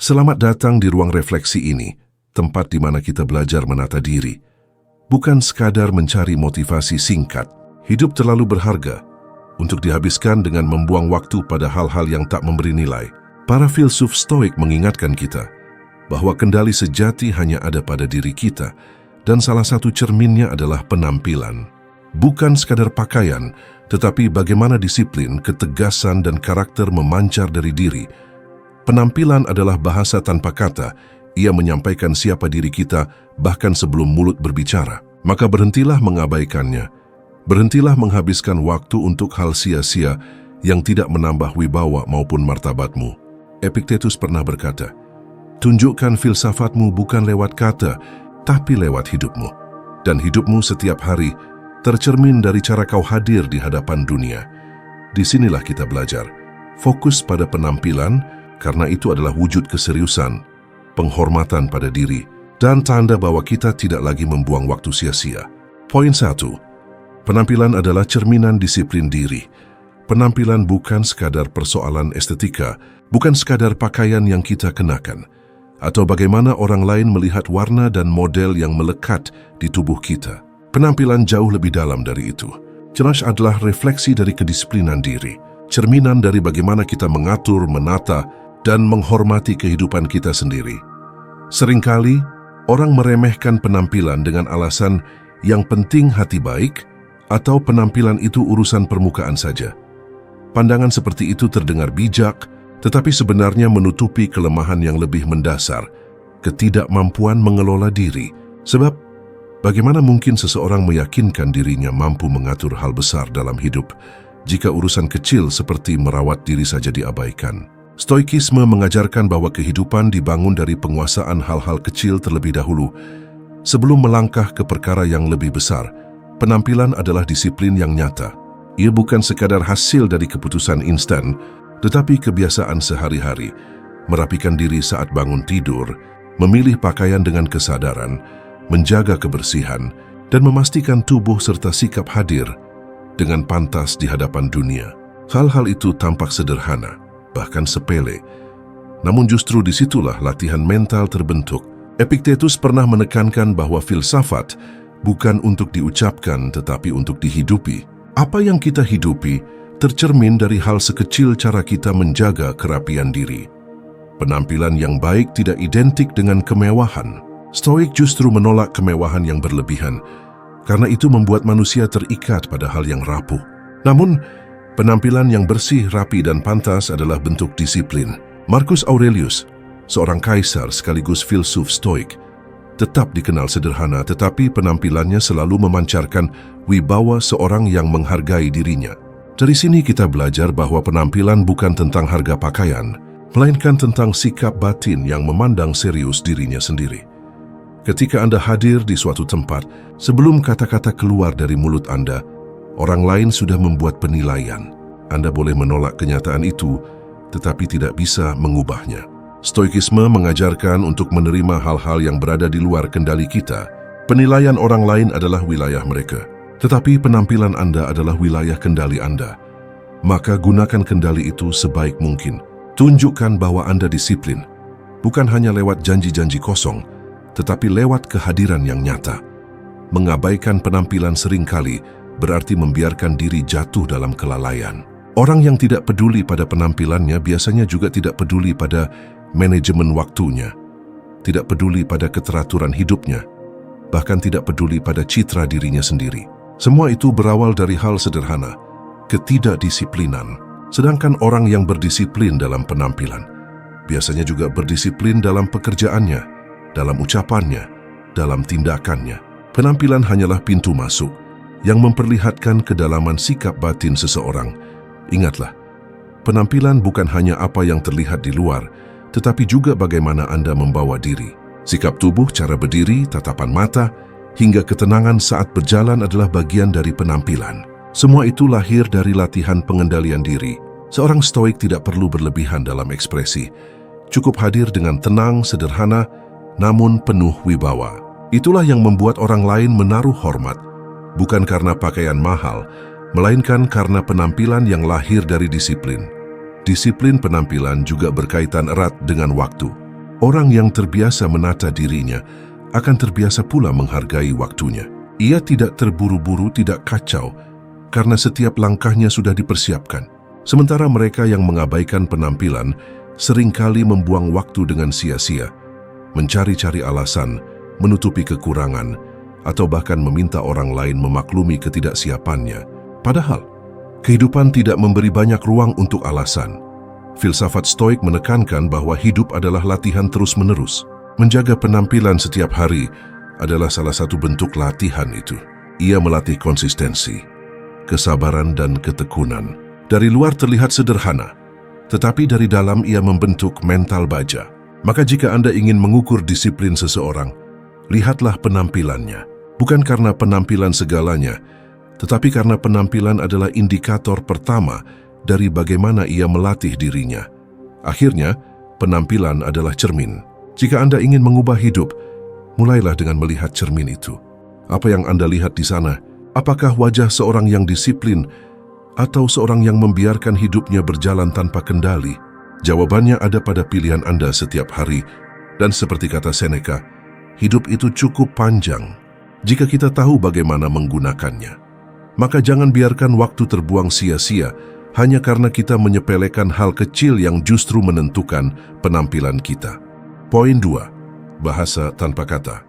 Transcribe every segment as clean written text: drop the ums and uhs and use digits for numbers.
Selamat datang di ruang refleksi ini, tempat di mana kita belajar menata diri. Bukan sekadar mencari motivasi singkat. Hidup terlalu berharga untuk dihabiskan dengan membuang waktu pada hal-hal yang tak memberi nilai. Para filsuf Stoik mengingatkan kita bahwa kendali sejati hanya ada pada diri kita, dan salah satu cerminnya adalah penampilan. Bukan sekadar pakaian, tetapi bagaimana disiplin, ketegasan, dan karakter memancar dari diri. Penampilan adalah bahasa tanpa kata. Ia menyampaikan siapa diri kita bahkan sebelum mulut berbicara. Maka berhentilah mengabaikannya. Berhentilah menghabiskan waktu untuk hal sia-sia yang tidak menambah wibawa maupun martabatmu. Epictetus pernah berkata, "Tunjukkan filsafatmu bukan lewat kata, tapi lewat hidupmu." Dan hidupmu setiap hari tercermin dari cara kau hadir di hadapan dunia. Disinilah kita belajar. Fokus pada penampilan, karena itu adalah wujud keseriusan, penghormatan pada diri, dan tanda bahwa kita tidak lagi membuang waktu sia-sia. Poin 1. Penampilan adalah cerminan disiplin diri. Penampilan bukan sekadar persoalan estetika, bukan sekadar pakaian yang kita kenakan, atau bagaimana orang lain melihat warna dan model yang melekat di tubuh kita. Penampilan jauh lebih dalam dari itu. Jelas adalah refleksi dari kedisiplinan diri, cerminan dari bagaimana kita mengatur, menata, dan menghormati kehidupan kita sendiri. Seringkali, orang meremehkan penampilan dengan alasan yang penting hati baik atau penampilan itu urusan permukaan saja. Pandangan seperti itu terdengar bijak, tetapi sebenarnya menutupi kelemahan yang lebih mendasar, ketidakmampuan mengelola diri. Sebab, bagaimana mungkin seseorang meyakinkan dirinya mampu mengatur hal besar dalam hidup jika urusan kecil seperti merawat diri saja diabaikan? Stoikisme mengajarkan bahwa kehidupan dibangun dari penguasaan hal-hal kecil terlebih dahulu. Sebelum melangkah ke perkara yang lebih besar, penampilan adalah disiplin yang nyata. Ia bukan sekadar hasil dari keputusan instan, tetapi kebiasaan sehari-hari. Merapikan diri saat bangun tidur, memilih pakaian dengan kesadaran, menjaga kebersihan, dan memastikan tubuh serta sikap hadir dengan pantas di hadapan dunia. Hal-hal itu tampak sederhana, bahkan sepele. Namun justru disitulah latihan mental terbentuk. Epictetus pernah menekankan bahwa filsafat bukan untuk diucapkan tetapi untuk dihidupi. Apa yang kita hidupi tercermin dari hal sekecil cara kita menjaga kerapian diri. Penampilan yang baik tidak identik dengan kemewahan. Stoik justru menolak kemewahan yang berlebihan, karena itu membuat manusia terikat pada hal yang rapuh. Namun, penampilan yang bersih, rapi, dan pantas adalah bentuk disiplin. Marcus Aurelius, seorang kaisar sekaligus filsuf Stoik, tetap dikenal sederhana, tetapi penampilannya selalu memancarkan wibawa seorang yang menghargai dirinya. Dari sini kita belajar bahwa penampilan bukan tentang harga pakaian, melainkan tentang sikap batin yang memandang serius dirinya sendiri. Ketika Anda hadir di suatu tempat, sebelum kata-kata keluar dari mulut Anda, orang lain sudah membuat penilaian. Anda boleh menolak kenyataan itu, tetapi tidak bisa mengubahnya. Stoikisme mengajarkan untuk menerima hal-hal yang berada di luar kendali kita. Penilaian orang lain adalah wilayah mereka, tetapi penampilan Anda adalah wilayah kendali Anda. Maka gunakan kendali itu sebaik mungkin. Tunjukkan bahwa Anda disiplin, bukan hanya lewat janji-janji kosong, tetapi lewat kehadiran yang nyata. Mengabaikan penampilan seringkali berarti membiarkan diri jatuh dalam kelalaian. Orang yang tidak peduli pada penampilannya biasanya juga tidak peduli pada manajemen waktunya, tidak peduli pada keteraturan hidupnya, bahkan tidak peduli pada citra dirinya sendiri. Semua itu berawal dari hal sederhana, ketidakdisiplinan. Sedangkan orang yang berdisiplin dalam penampilan, biasanya juga berdisiplin dalam pekerjaannya, dalam ucapannya, dalam tindakannya. Penampilan hanyalah pintu masuk yang memperlihatkan kedalaman sikap batin seseorang. Ingatlah, penampilan bukan hanya apa yang terlihat di luar, tetapi juga bagaimana Anda membawa diri. Sikap tubuh, cara berdiri, tatapan mata, hingga ketenangan saat berjalan adalah bagian dari penampilan. Semua itu lahir dari latihan pengendalian diri. Seorang Stoik tidak perlu berlebihan dalam ekspresi. Cukup hadir dengan tenang, sederhana, namun penuh wibawa. Itulah yang membuat orang lain menaruh hormat, bukan karena pakaian mahal, melainkan karena penampilan yang lahir dari disiplin. Disiplin penampilan juga berkaitan erat dengan waktu. Orang yang terbiasa menata dirinya akan terbiasa pula menghargai waktunya. Ia tidak terburu-buru, tidak kacau, karena setiap langkahnya sudah dipersiapkan. Sementara mereka yang mengabaikan penampilan seringkali membuang waktu dengan sia-sia, mencari-cari alasan, menutupi kekurangan, atau bahkan meminta orang lain memaklumi ketidaksiapannya. Padahal, kehidupan tidak memberi banyak ruang untuk alasan. Filsafat Stoik menekankan bahwa hidup adalah latihan terus-menerus. Menjaga penampilan setiap hari adalah salah satu bentuk latihan itu. Ia melatih konsistensi, kesabaran dan ketekunan. Dari luar terlihat sederhana, tetapi dari dalam ia membentuk mental baja. Maka jika Anda ingin mengukur disiplin seseorang, lihatlah penampilannya. Bukan karena penampilan segalanya, tetapi karena penampilan adalah indikator pertama dari bagaimana ia melatih dirinya. Akhirnya, penampilan adalah cermin. Jika Anda ingin mengubah hidup, mulailah dengan melihat cermin itu. Apa yang Anda lihat di sana? Apakah wajah seorang yang disiplin atau seorang yang membiarkan hidupnya berjalan tanpa kendali? Jawabannya ada pada pilihan Anda setiap hari. Dan seperti kata Seneca, hidup itu cukup panjang jika kita tahu bagaimana menggunakannya. Maka jangan biarkan waktu terbuang sia-sia hanya karena kita menyepelekan hal kecil yang justru menentukan penampilan kita. Poin 2. Bahasa tanpa kata.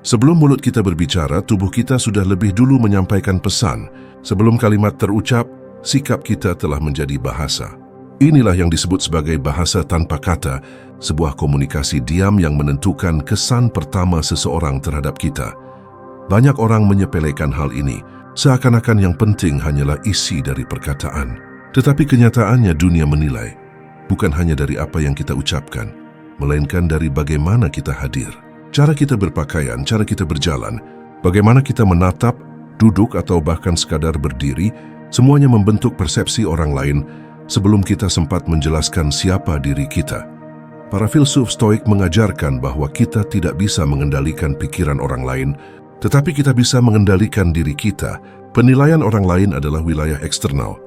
Sebelum mulut kita berbicara, tubuh kita sudah lebih dulu menyampaikan pesan. Sebelum kalimat terucap, sikap kita telah menjadi bahasa. Inilah yang disebut sebagai bahasa tanpa kata, sebuah komunikasi diam yang menentukan kesan pertama seseorang terhadap kita. Banyak orang menyepelekan hal ini, seakan-akan yang penting hanyalah isi dari perkataan. Tetapi kenyataannya dunia menilai, bukan hanya dari apa yang kita ucapkan, melainkan dari bagaimana kita hadir. Cara kita berpakaian, cara kita berjalan, bagaimana kita menatap, duduk atau bahkan sekadar berdiri, semuanya membentuk persepsi orang lain sebelum kita sempat menjelaskan siapa diri kita. Para filsuf Stoik mengajarkan bahwa kita tidak bisa mengendalikan pikiran orang lain, tetapi kita bisa mengendalikan diri kita. Penilaian orang lain adalah wilayah eksternal,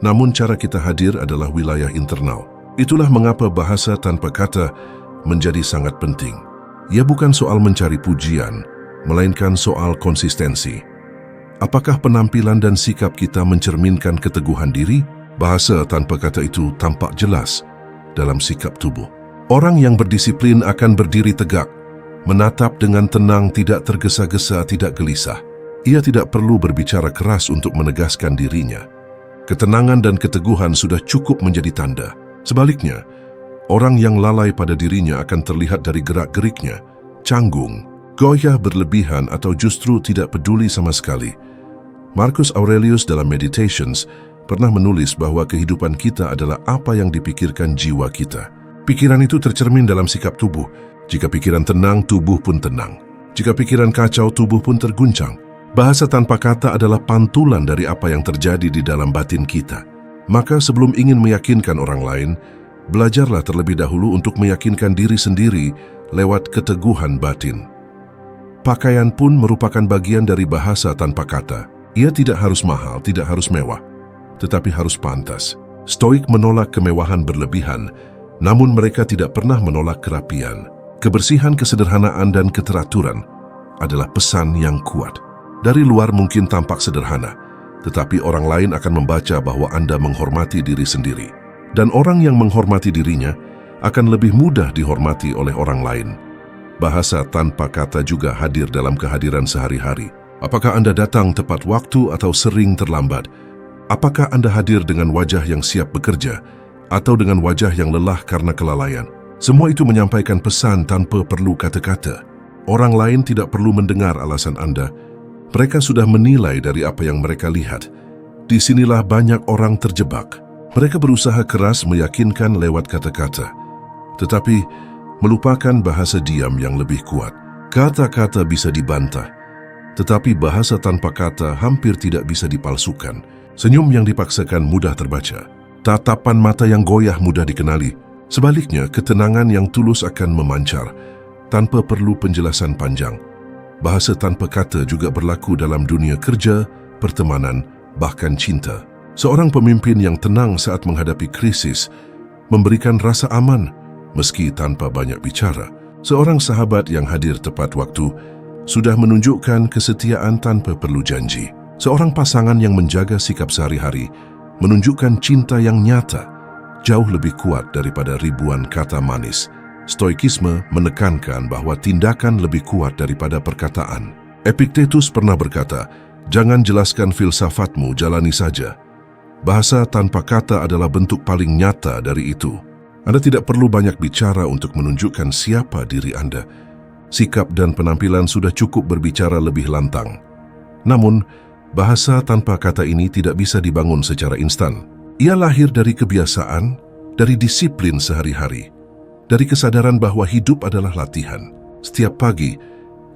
namun cara kita hadir adalah wilayah internal. Itulah mengapa bahasa tanpa kata menjadi sangat penting. Ia bukan soal mencari pujian, melainkan soal konsistensi. Apakah penampilan dan sikap kita mencerminkan keteguhan diri? Bahasa tanpa kata itu tampak jelas dalam sikap tubuh. Orang yang berdisiplin akan berdiri tegak, menatap dengan tenang, tidak tergesa-gesa, tidak gelisah. Ia tidak perlu berbicara keras untuk menegaskan dirinya. Ketenangan dan keteguhan sudah cukup menjadi tanda. Sebaliknya, orang yang lalai pada dirinya akan terlihat dari gerak-geriknya, canggung, goyah berlebihan atau justru tidak peduli sama sekali. Marcus Aurelius dalam Meditations pernah menulis bahwa kehidupan kita adalah apa yang dipikirkan jiwa kita. Pikiran itu tercermin dalam sikap tubuh. Jika pikiran tenang, tubuh pun tenang. Jika pikiran kacau, tubuh pun terguncang. Bahasa tanpa kata adalah pantulan dari apa yang terjadi di dalam batin kita. Maka sebelum ingin meyakinkan orang lain, belajarlah terlebih dahulu untuk meyakinkan diri sendiri lewat keteguhan batin. Pakaian pun merupakan bagian dari bahasa tanpa kata. Ia tidak harus mahal, tidak harus mewah, tetapi harus pantas. Stoik menolak kemewahan berlebihan, namun mereka tidak pernah menolak kerapian. Kebersihan, kesederhanaan, dan keteraturan adalah pesan yang kuat. Dari luar mungkin tampak sederhana, tetapi orang lain akan membaca bahwa Anda menghormati diri sendiri. Dan orang yang menghormati dirinya akan lebih mudah dihormati oleh orang lain. Bahasa tanpa kata juga hadir dalam kehadiran sehari-hari. Apakah Anda datang tepat waktu atau sering terlambat? Apakah Anda hadir dengan wajah yang siap bekerja atau dengan wajah yang lelah karena kelalaian? Semua itu menyampaikan pesan tanpa perlu kata-kata. Orang lain tidak perlu mendengar alasan Anda. Mereka sudah menilai dari apa yang mereka lihat. Disinilah banyak orang terjebak. Mereka berusaha keras meyakinkan lewat kata-kata, tetapi melupakan bahasa diam yang lebih kuat. Kata-kata bisa dibantah, tetapi bahasa tanpa kata hampir tidak bisa dipalsukan. Senyum yang dipaksakan mudah terbaca. Tatapan mata yang goyah mudah dikenali. Sebaliknya, ketenangan yang tulus akan memancar tanpa perlu penjelasan panjang. Bahasa tanpa kata juga berlaku dalam dunia kerja, pertemanan, bahkan cinta. Seorang pemimpin yang tenang saat menghadapi krisis memberikan rasa aman, Meski tanpa banyak bicara, seorang sahabat yang hadir tepat waktu sudah menunjukkan kesetiaan tanpa perlu janji. Seorang pasangan yang menjaga sikap sehari-hari menunjukkan cinta yang nyata, jauh lebih kuat daripada ribuan kata manis. Stoikisme menekankan bahwa tindakan lebih kuat daripada perkataan. Epictetus pernah berkata, "Jangan jelaskan filsafatmu, jalani saja." Bahasa tanpa kata adalah bentuk paling nyata dari itu. Anda tidak perlu banyak bicara untuk menunjukkan siapa diri Anda. Sikap dan penampilan sudah cukup berbicara lebih lantang. Namun, bahasa tanpa kata ini tidak bisa dibangun secara instan. Ia lahir dari kebiasaan, dari disiplin sehari-hari, dari kesadaran bahwa hidup adalah latihan. Setiap pagi,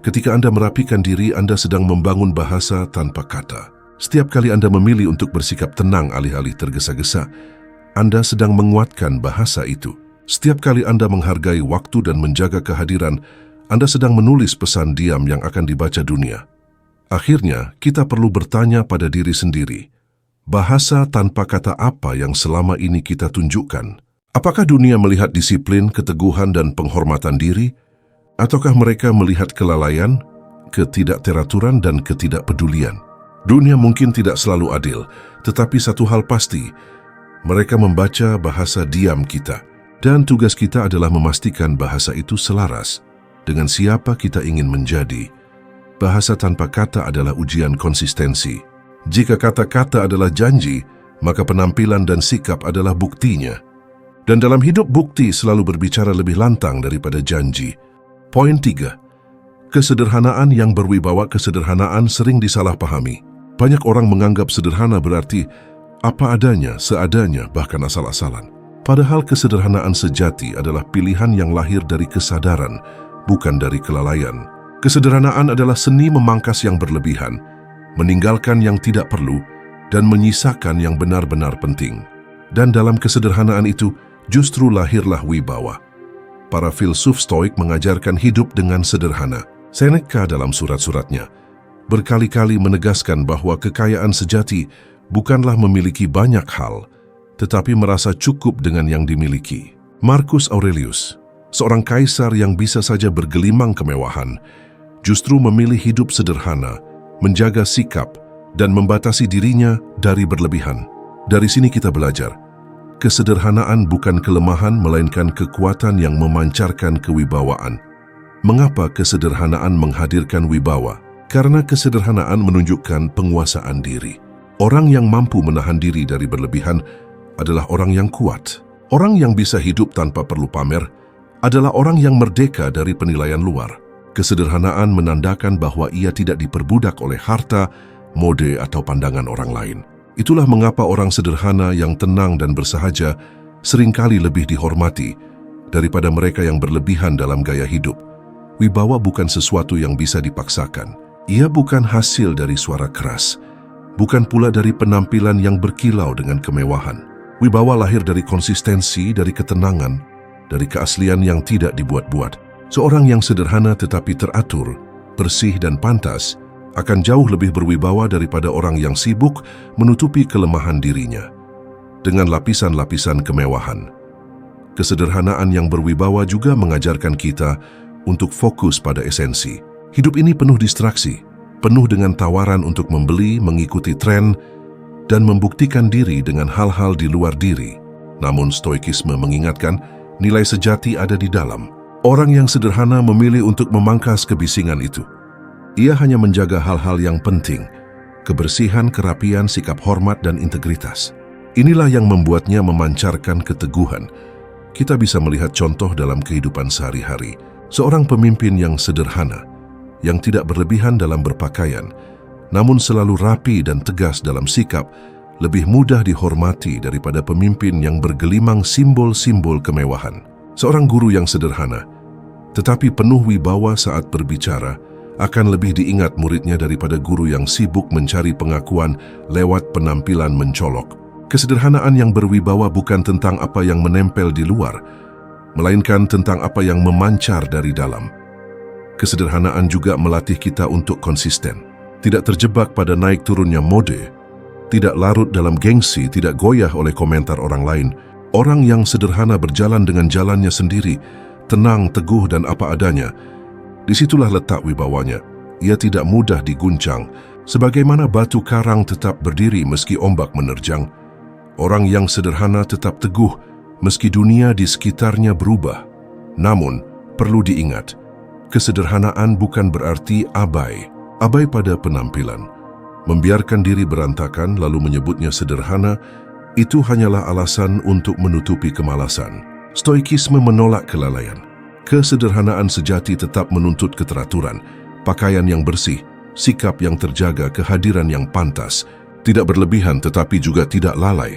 ketika Anda merapikan diri, Anda sedang membangun bahasa tanpa kata. Setiap kali Anda memilih untuk bersikap tenang alih-alih tergesa-gesa, Anda sedang menguatkan bahasa itu. Setiap kali Anda menghargai waktu dan menjaga kehadiran, Anda sedang menulis pesan diam yang akan dibaca dunia. Akhirnya, kita perlu bertanya pada diri sendiri, bahasa tanpa kata apa yang selama ini kita tunjukkan? Apakah dunia melihat disiplin, keteguhan, dan penghormatan diri? Ataukah mereka melihat kelalaian, ketidakteraturan, dan ketidakpedulian? Dunia mungkin tidak selalu adil, tetapi satu hal pasti, mereka membaca bahasa diam kita, dan tugas kita adalah memastikan bahasa itu selaras dengan siapa kita ingin menjadi. Bahasa tanpa kata adalah ujian konsistensi. Jika kata-kata adalah janji, maka penampilan dan sikap adalah buktinya. Dan dalam hidup, bukti selalu berbicara lebih lantang daripada janji. Poin 3. Kesederhanaan yang berwibawa. Kesederhanaan sering disalahpahami. Banyak orang menganggap sederhana berarti apa adanya, seadanya, bahkan asal-asalan. Padahal kesederhanaan sejati adalah pilihan yang lahir dari kesadaran, bukan dari kelalaian. Kesederhanaan adalah seni memangkas yang berlebihan, meninggalkan yang tidak perlu, dan menyisakan yang benar-benar penting. Dan dalam kesederhanaan itu, justru lahirlah wibawa. Para filsuf Stoik mengajarkan hidup dengan sederhana. Seneca dalam surat-suratnya berkali-kali menegaskan bahwa kekayaan sejati bukanlah memiliki banyak hal, tetapi merasa cukup dengan yang dimiliki. Marcus Aurelius, seorang kaisar yang bisa saja bergelimang kemewahan, justru memilih hidup sederhana, menjaga sikap, dan membatasi dirinya dari berlebihan. Dari sini kita belajar, kesederhanaan bukan kelemahan, melainkan kekuatan yang memancarkan kewibawaan. Mengapa kesederhanaan menghadirkan wibawa? Karena kesederhanaan menunjukkan penguasaan diri. Orang yang mampu menahan diri dari berlebihan adalah orang yang kuat. Orang yang bisa hidup tanpa perlu pamer adalah orang yang merdeka dari penilaian luar. Kesederhanaan menandakan bahwa ia tidak diperbudak oleh harta, mode, atau pandangan orang lain. Itulah mengapa orang sederhana yang tenang dan bersahaja seringkali lebih dihormati daripada mereka yang berlebihan dalam gaya hidup. Wibawa bukan sesuatu yang bisa dipaksakan. Ia bukan hasil dari suara keras, bukan pula dari penampilan yang berkilau dengan kemewahan. Wibawa lahir dari konsistensi, dari ketenangan, dari keaslian yang tidak dibuat-buat. Seorang yang sederhana tetapi teratur, bersih dan pantas akan jauh lebih berwibawa daripada orang yang sibuk menutupi kelemahan dirinya dengan lapisan-lapisan kemewahan. Kesederhanaan yang berwibawa juga mengajarkan kita untuk fokus pada esensi. Hidup ini penuh distraksi, penuh dengan tawaran untuk membeli, mengikuti tren, dan membuktikan diri dengan hal-hal di luar diri. Namun Stoikisme mengingatkan nilai sejati ada di dalam. Orang yang sederhana memilih untuk memangkas kebisingan itu. Ia hanya menjaga hal-hal yang penting, kebersihan, kerapian, sikap hormat, dan integritas. Inilah yang membuatnya memancarkan keteguhan. Kita bisa melihat contoh dalam kehidupan sehari-hari. Seorang pemimpin yang sederhana, yang tidak berlebihan dalam berpakaian, namun selalu rapi dan tegas dalam sikap, lebih mudah dihormati daripada pemimpin yang bergelimang simbol-simbol kemewahan. Seorang guru yang sederhana, tetapi penuh wibawa saat berbicara, akan lebih diingat muridnya daripada guru yang sibuk mencari pengakuan lewat penampilan mencolok. Kesederhanaan yang berwibawa bukan tentang apa yang menempel di luar, melainkan tentang apa yang memancar dari dalam. Kesederhanaan juga melatih kita untuk konsisten, tidak terjebak pada naik turunnya mode, tidak larut dalam gengsi, tidak goyah oleh komentar orang lain, Orang yang sederhana berjalan dengan jalannya sendiri, tenang, teguh dan apa adanya. Disitulah letak wibawanya. Ia tidak mudah diguncang, sebagaimana batu karang tetap berdiri meski ombak menerjang. Orang yang sederhana tetap teguh meski dunia di sekitarnya berubah. Namun, perlu diingat, kesederhanaan bukan berarti abai. Abai pada penampilan. Membiarkan diri berantakan lalu menyebutnya sederhana, itu hanyalah alasan untuk menutupi kemalasan. Stoikisme menolak kelalaian. Kesederhanaan sejati tetap menuntut keteraturan, pakaian yang bersih, sikap yang terjaga, kehadiran yang pantas, tidak berlebihan tetapi juga tidak lalai.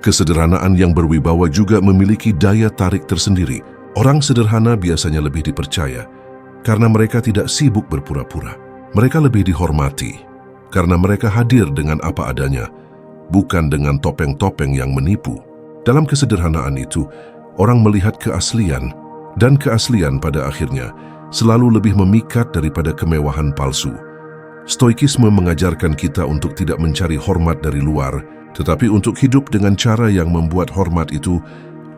Kesederhanaan yang berwibawa juga memiliki daya tarik tersendiri. Orang sederhana biasanya lebih dipercaya karena mereka tidak sibuk berpura-pura. Mereka lebih dihormati karena mereka hadir dengan apa adanya, bukan dengan topeng-topeng yang menipu. Dalam kesederhanaan itu, orang melihat keaslian, dan keaslian pada akhirnya selalu lebih memikat daripada kemewahan palsu. Stoikisme mengajarkan kita untuk tidak mencari hormat dari luar, tetapi untuk hidup dengan cara yang membuat hormat itu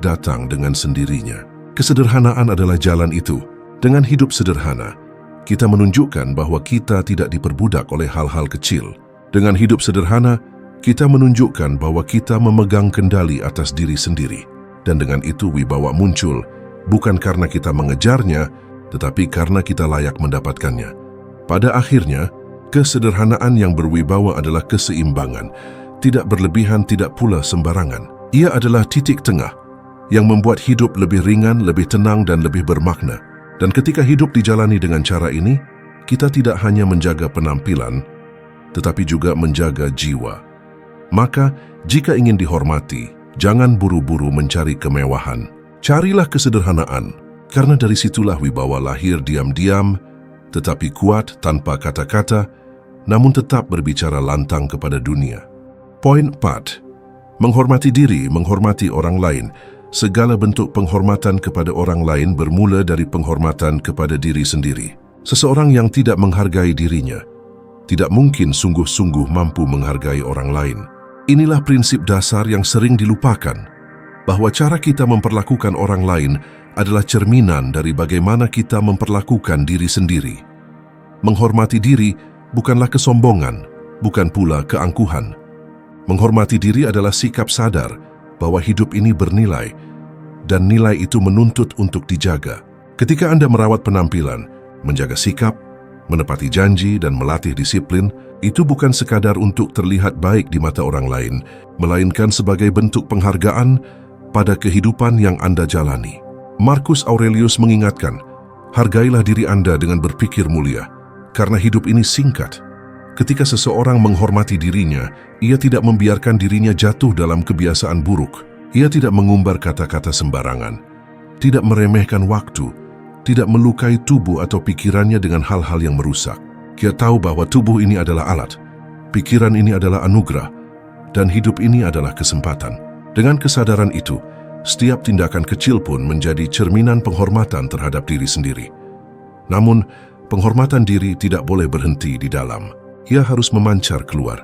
datang dengan sendirinya. Kesederhanaan adalah jalan itu. Dengan hidup sederhana, kita menunjukkan bahwa kita tidak diperbudak oleh hal-hal kecil. Dengan hidup sederhana, kita menunjukkan bahwa kita memegang kendali atas diri sendiri. Dan dengan itu wibawa muncul, bukan karena kita mengejarnya, tetapi karena kita layak mendapatkannya. Pada akhirnya, kesederhanaan yang berwibawa adalah keseimbangan, tidak berlebihan, tidak pula sembarangan. Ia adalah titik tengah yang membuat hidup lebih ringan, lebih tenang dan lebih bermakna. Dan ketika hidup dijalani dengan cara ini, kita tidak hanya menjaga penampilan, tetapi juga menjaga jiwa. Maka, jika ingin dihormati, jangan buru-buru mencari kemewahan. Carilah kesederhanaan, karena dari situlah wibawa lahir diam-diam, tetapi kuat tanpa kata-kata, namun tetap berbicara lantang kepada dunia. Poin 4. Menghormati diri, menghormati orang lain. Segala bentuk penghormatan kepada orang lain bermula dari penghormatan kepada diri sendiri. Seseorang yang tidak menghargai dirinya, tidak mungkin sungguh-sungguh mampu menghargai orang lain. Inilah prinsip dasar yang sering dilupakan, bahwa cara kita memperlakukan orang lain adalah cerminan dari bagaimana kita memperlakukan diri sendiri. Menghormati diri bukanlah kesombongan, bukan pula keangkuhan. Menghormati diri adalah sikap sadar bahwa hidup ini bernilai, dan nilai itu menuntut untuk dijaga. Ketika Anda merawat penampilan, menjaga sikap, menepati janji dan melatih disiplin, itu bukan sekadar untuk terlihat baik di mata orang lain, melainkan sebagai bentuk penghargaan pada kehidupan yang Anda jalani. Marcus Aurelius mengingatkan, hargailah diri Anda dengan berpikir mulia, karena hidup ini singkat. Ketika seseorang menghormati dirinya, ia tidak membiarkan dirinya jatuh dalam kebiasaan buruk. Ia tidak mengumbar kata-kata sembarangan, tidak meremehkan waktu, tidak melukai tubuh atau pikirannya dengan hal-hal yang merusak. Dia tahu bahwa tubuh ini adalah alat, pikiran ini adalah anugerah, dan hidup ini adalah kesempatan. Dengan kesadaran itu, setiap tindakan kecil pun menjadi cerminan penghormatan terhadap diri sendiri. Namun, penghormatan diri tidak boleh berhenti di dalam. Ia harus memancar keluar,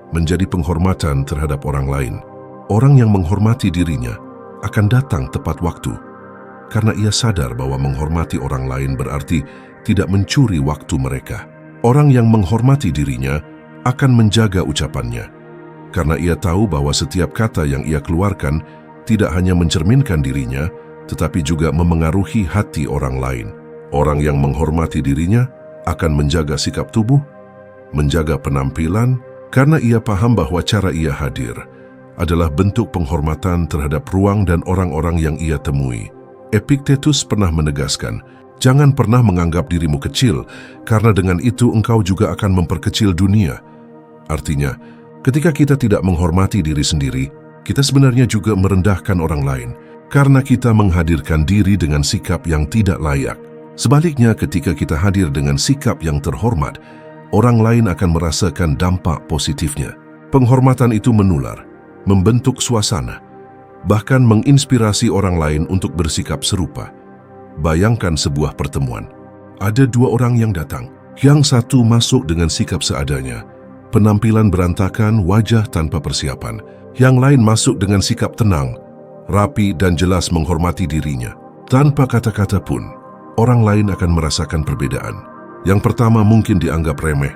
menjadi penghormatan terhadap orang lain. Orang yang menghormati dirinya akan datang tepat waktu, karena ia sadar bahwa menghormati orang lain berarti tidak mencuri waktu mereka. Orang yang menghormati dirinya akan menjaga ucapannya, karena ia tahu bahwa setiap kata yang ia keluarkan tidak hanya mencerminkan dirinya, tetapi juga memengaruhi hati orang lain. Orang yang menghormati dirinya akan menjaga sikap tubuh, menjaga penampilan, karena ia paham bahwa cara ia hadir adalah bentuk penghormatan terhadap ruang dan orang-orang yang ia temui. Epictetus pernah menegaskan, jangan pernah menganggap dirimu kecil, karena dengan itu engkau juga akan memperkecil dunia. Artinya, ketika kita tidak menghormati diri sendiri, kita sebenarnya juga merendahkan orang lain, karena kita menghadirkan diri dengan sikap yang tidak layak. Sebaliknya, ketika kita hadir dengan sikap yang terhormat, orang lain akan merasakan dampak positifnya. Penghormatan itu menular, membentuk suasana, bahkan menginspirasi orang lain untuk bersikap serupa. Bayangkan sebuah pertemuan. Ada dua orang yang datang. Yang satu masuk dengan sikap seadanya, penampilan berantakan, wajah tanpa persiapan. Yang lain masuk dengan sikap tenang, rapi dan jelas menghormati dirinya. Tanpa kata-kata pun, orang lain akan merasakan perbedaan. Yang pertama mungkin dianggap remeh,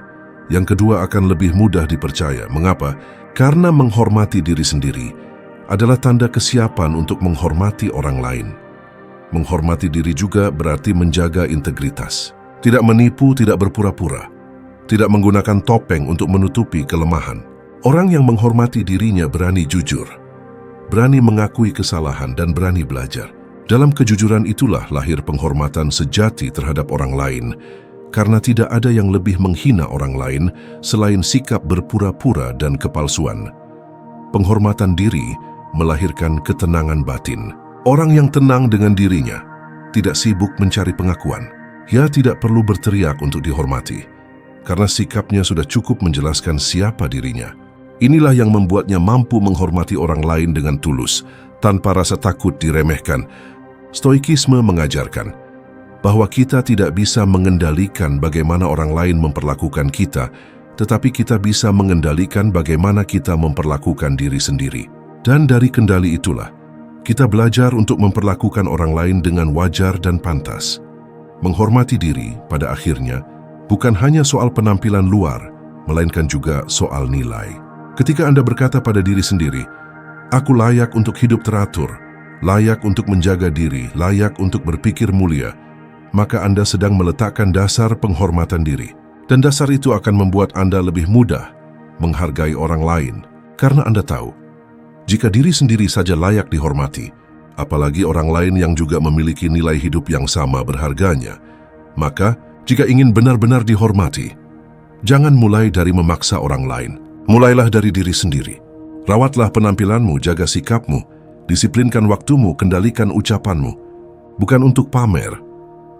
yang kedua akan lebih mudah dipercaya. Mengapa? Karena menghormati diri sendiri adalah tanda kesiapan untuk menghormati orang lain. Menghormati diri juga berarti menjaga integritas. Tidak menipu, tidak berpura-pura, tidak menggunakan topeng untuk menutupi kelemahan. Orang yang menghormati dirinya berani jujur, berani mengakui kesalahan dan berani belajar. Dalam kejujuran itulah lahir penghormatan sejati terhadap orang lain, karena tidak ada yang lebih menghina orang lain selain sikap berpura-pura dan kepalsuan. Penghormatan diri melahirkan ketenangan batin. Orang yang tenang dengan dirinya tidak sibuk mencari pengakuan. Ia tidak perlu berteriak untuk dihormati, karena sikapnya sudah cukup menjelaskan siapa dirinya. Inilah yang membuatnya mampu menghormati orang lain dengan tulus, tanpa rasa takut diremehkan. Stoikisme mengajarkan bahwa kita tidak bisa mengendalikan bagaimana orang lain memperlakukan kita, tetapi kita bisa mengendalikan bagaimana kita memperlakukan diri sendiri. Dan dari kendali itulah, kita belajar untuk memperlakukan orang lain dengan wajar dan pantas. Menghormati diri pada akhirnya bukan hanya soal penampilan luar, melainkan juga soal nilai. Ketika Anda berkata pada diri sendiri, "Aku layak untuk hidup teratur, layak untuk menjaga diri, layak untuk berpikir mulia," maka Anda sedang meletakkan dasar penghormatan diri. Dan dasar itu akan membuat Anda lebih mudah menghargai orang lain. Karena Anda tahu, jika diri sendiri saja layak dihormati, apalagi orang lain yang juga memiliki nilai hidup yang sama berharganya, maka jika ingin benar-benar dihormati, jangan mulai dari memaksa orang lain. Mulailah dari diri sendiri. Rawatlah penampilanmu, jaga sikapmu, disiplinkan waktumu, kendalikan ucapanmu. Bukan untuk pamer,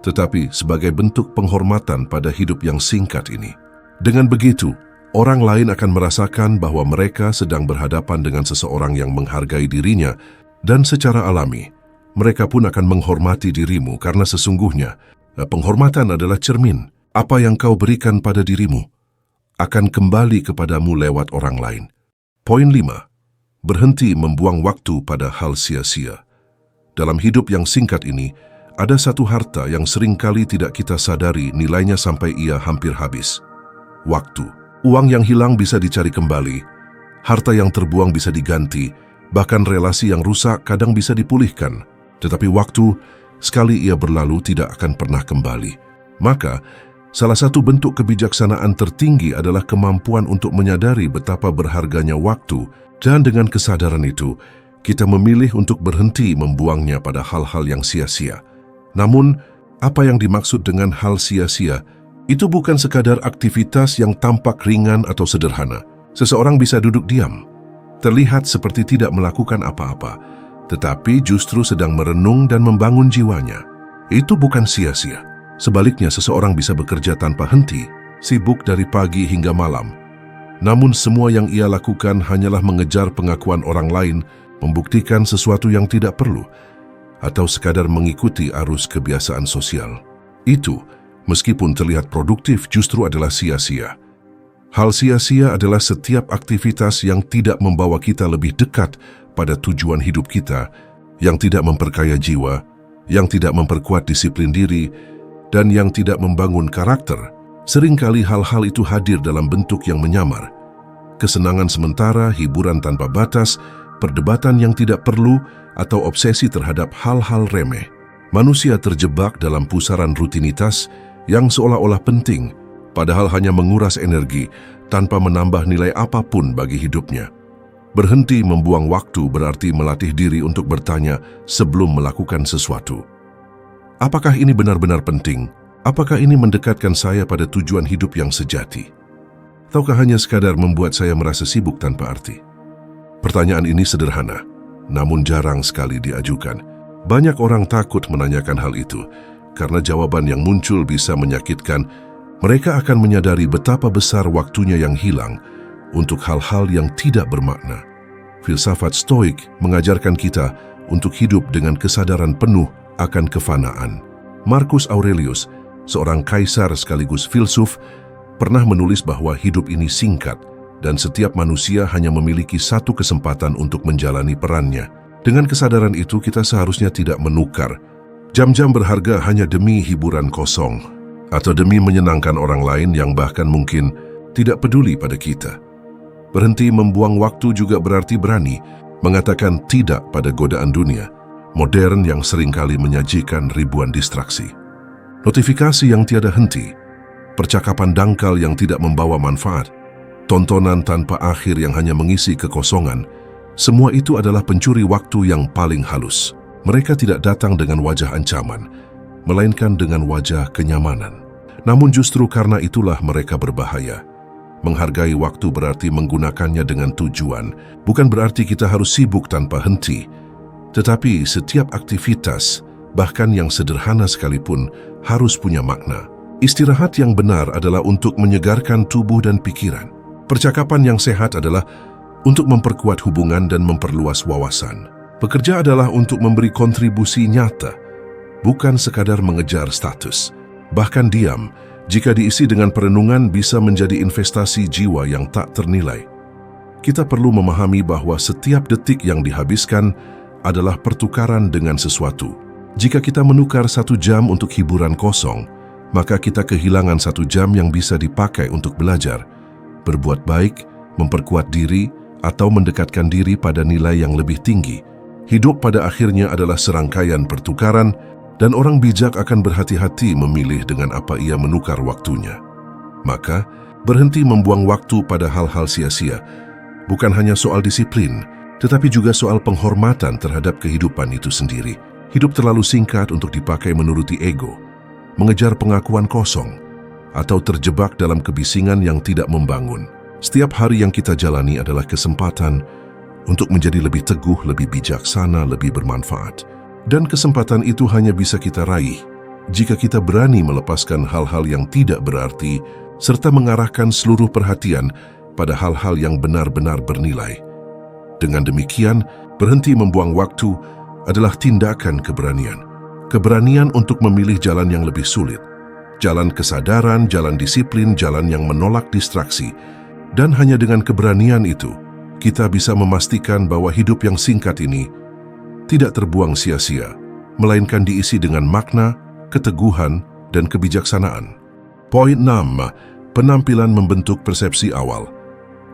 tetapi sebagai bentuk penghormatan pada hidup yang singkat ini. Dengan begitu, orang lain akan merasakan bahwa mereka sedang berhadapan dengan seseorang yang menghargai dirinya, dan secara alami, mereka pun akan menghormati dirimu karena sesungguhnya penghormatan adalah cermin. Apa yang kau berikan pada dirimu akan kembali kepadamu lewat orang lain. Poin 5. Berhenti membuang waktu pada hal sia-sia. Dalam hidup yang singkat ini, ada satu harta yang seringkali tidak kita sadari nilainya sampai ia hampir habis. Waktu. Uang yang hilang bisa dicari kembali, harta yang terbuang bisa diganti, bahkan relasi yang rusak kadang bisa dipulihkan. Tetapi waktu, sekali ia berlalu tidak akan pernah kembali. Maka, salah satu bentuk kebijaksanaan tertinggi adalah kemampuan untuk menyadari betapa berharganya waktu, dan dengan kesadaran itu, kita memilih untuk berhenti membuangnya pada hal-hal yang sia-sia. Namun, apa yang dimaksud dengan hal sia-sia? Itu bukan sekadar aktivitas yang tampak ringan atau sederhana. Seseorang bisa duduk diam, terlihat seperti tidak melakukan apa-apa, tetapi justru sedang merenung dan membangun jiwanya. Itu bukan sia-sia. Sebaliknya, seseorang bisa bekerja tanpa henti, sibuk dari pagi hingga malam. Namun semua yang ia lakukan hanyalah mengejar pengakuan orang lain, membuktikan sesuatu yang tidak perlu, atau sekadar mengikuti arus kebiasaan sosial. Itu, meskipun terlihat produktif, justru adalah sia-sia. Hal sia-sia adalah setiap aktivitas yang tidak membawa kita lebih dekat pada tujuan hidup kita, yang tidak memperkaya jiwa, yang tidak memperkuat disiplin diri, dan yang tidak membangun karakter. Seringkali hal-hal itu hadir dalam bentuk yang menyamar. Kesenangan sementara, hiburan tanpa batas, perdebatan yang tidak perlu, atau obsesi terhadap hal-hal remeh. Manusia terjebak dalam pusaran rutinitas yang seolah-olah penting, padahal hanya menguras energi tanpa menambah nilai apapun bagi hidupnya. Berhenti membuang waktu berarti melatih diri untuk bertanya sebelum melakukan sesuatu. Apakah ini benar-benar penting? Apakah ini mendekatkan saya pada tujuan hidup yang sejati? Ataukah hanya sekadar membuat saya merasa sibuk tanpa arti? Pertanyaan ini sederhana, namun jarang sekali diajukan. Banyak orang takut menanyakan hal itu, karena jawaban yang muncul bisa menyakitkan. Mereka akan menyadari betapa besar waktunya yang hilang untuk hal-hal yang tidak bermakna. Filsafat Stoik mengajarkan kita untuk hidup dengan kesadaran penuh akan kefanaan. Marcus Aurelius, seorang kaisar sekaligus filsuf, pernah menulis bahwa hidup ini singkat dan setiap manusia hanya memiliki satu kesempatan untuk menjalani perannya. Dengan kesadaran itu, kita seharusnya tidak menukar jam-jam berharga hanya demi hiburan kosong atau demi menyenangkan orang lain yang bahkan mungkin tidak peduli pada kita. Berhenti membuang waktu juga berarti berani mengatakan tidak pada godaan dunia modern yang seringkali menyajikan ribuan distraksi. Notifikasi yang tiada henti, percakapan dangkal yang tidak membawa manfaat, tontonan tanpa akhir yang hanya mengisi kekosongan, semua itu adalah pencuri waktu yang paling halus. Mereka tidak datang dengan wajah ancaman, melainkan dengan wajah kenyamanan. Namun justru karena itulah mereka berbahaya. Menghargai waktu berarti menggunakannya dengan tujuan. Bukan berarti kita harus sibuk tanpa henti, tetapi setiap aktivitas, bahkan yang sederhana sekalipun, harus punya makna. Istirahat yang benar adalah untuk menyegarkan tubuh dan pikiran. Percakapan yang sehat adalah untuk memperkuat hubungan dan memperluas wawasan. Bekerja adalah untuk memberi kontribusi nyata, bukan sekadar mengejar status. Bahkan diam, jika diisi dengan perenungan, bisa menjadi investasi jiwa yang tak ternilai. Kita perlu memahami bahwa setiap detik yang dihabiskan adalah pertukaran dengan sesuatu. Jika kita menukar 1 jam untuk hiburan kosong, maka kita kehilangan 1 jam yang bisa dipakai untuk belajar, berbuat baik, memperkuat diri, atau mendekatkan diri pada nilai yang lebih tinggi. Hidup pada akhirnya adalah serangkaian pertukaran, dan orang bijak akan berhati-hati memilih dengan apa ia menukar waktunya. Maka, berhenti membuang waktu pada hal-hal sia-sia bukan hanya soal disiplin, tetapi juga soal penghormatan terhadap kehidupan itu sendiri. Hidup terlalu singkat untuk dipakai menuruti ego, mengejar pengakuan kosong, atau terjebak dalam kebisingan yang tidak membangun. Setiap hari yang kita jalani adalah kesempatan untuk menjadi lebih teguh, lebih bijaksana, lebih bermanfaat. Dan kesempatan itu hanya bisa kita raih jika kita berani melepaskan hal-hal yang tidak berarti serta mengarahkan seluruh perhatian pada hal-hal yang benar-benar bernilai. Dengan demikian, berhenti membuang waktu adalah tindakan keberanian. Keberanian untuk memilih jalan yang lebih sulit, jalan kesadaran, jalan disiplin, jalan yang menolak distraksi. Dan hanya dengan keberanian itu, kita bisa memastikan bahwa hidup yang singkat ini tidak terbuang sia-sia, melainkan diisi dengan makna, keteguhan, dan kebijaksanaan. Poin 6. Penampilan membentuk persepsi awal.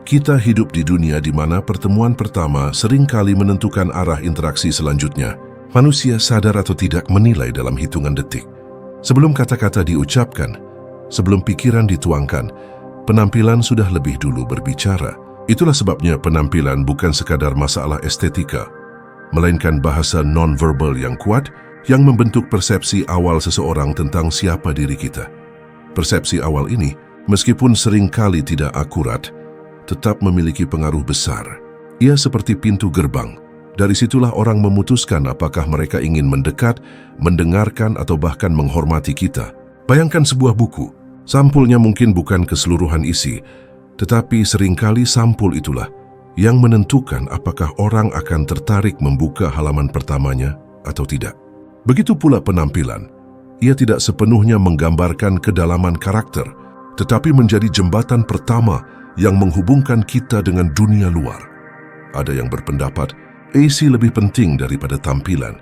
Kita hidup di dunia di mana pertemuan pertama seringkali menentukan arah interaksi selanjutnya. Manusia sadar atau tidak menilai dalam hitungan detik. Sebelum kata-kata diucapkan, sebelum pikiran dituangkan, penampilan sudah lebih dulu berbicara. Itulah sebabnya penampilan bukan sekadar masalah estetika, melainkan bahasa non-verbal yang kuat yang membentuk persepsi awal seseorang tentang siapa diri kita. Persepsi awal ini, meskipun seringkali tidak akurat, tetap memiliki pengaruh besar. Ia seperti pintu gerbang. Dari situlah orang memutuskan apakah mereka ingin mendekat, mendengarkan, atau bahkan menghormati kita. Bayangkan sebuah buku. Sampulnya mungkin bukan keseluruhan isi, tetapi seringkali sampul itulah yang menentukan apakah orang akan tertarik membuka halaman pertamanya atau tidak. Begitu pula penampilan. Ia tidak sepenuhnya menggambarkan kedalaman karakter, tetapi menjadi jembatan pertama yang menghubungkan kita dengan dunia luar. Ada yang berpendapat, isi lebih penting daripada tampilan.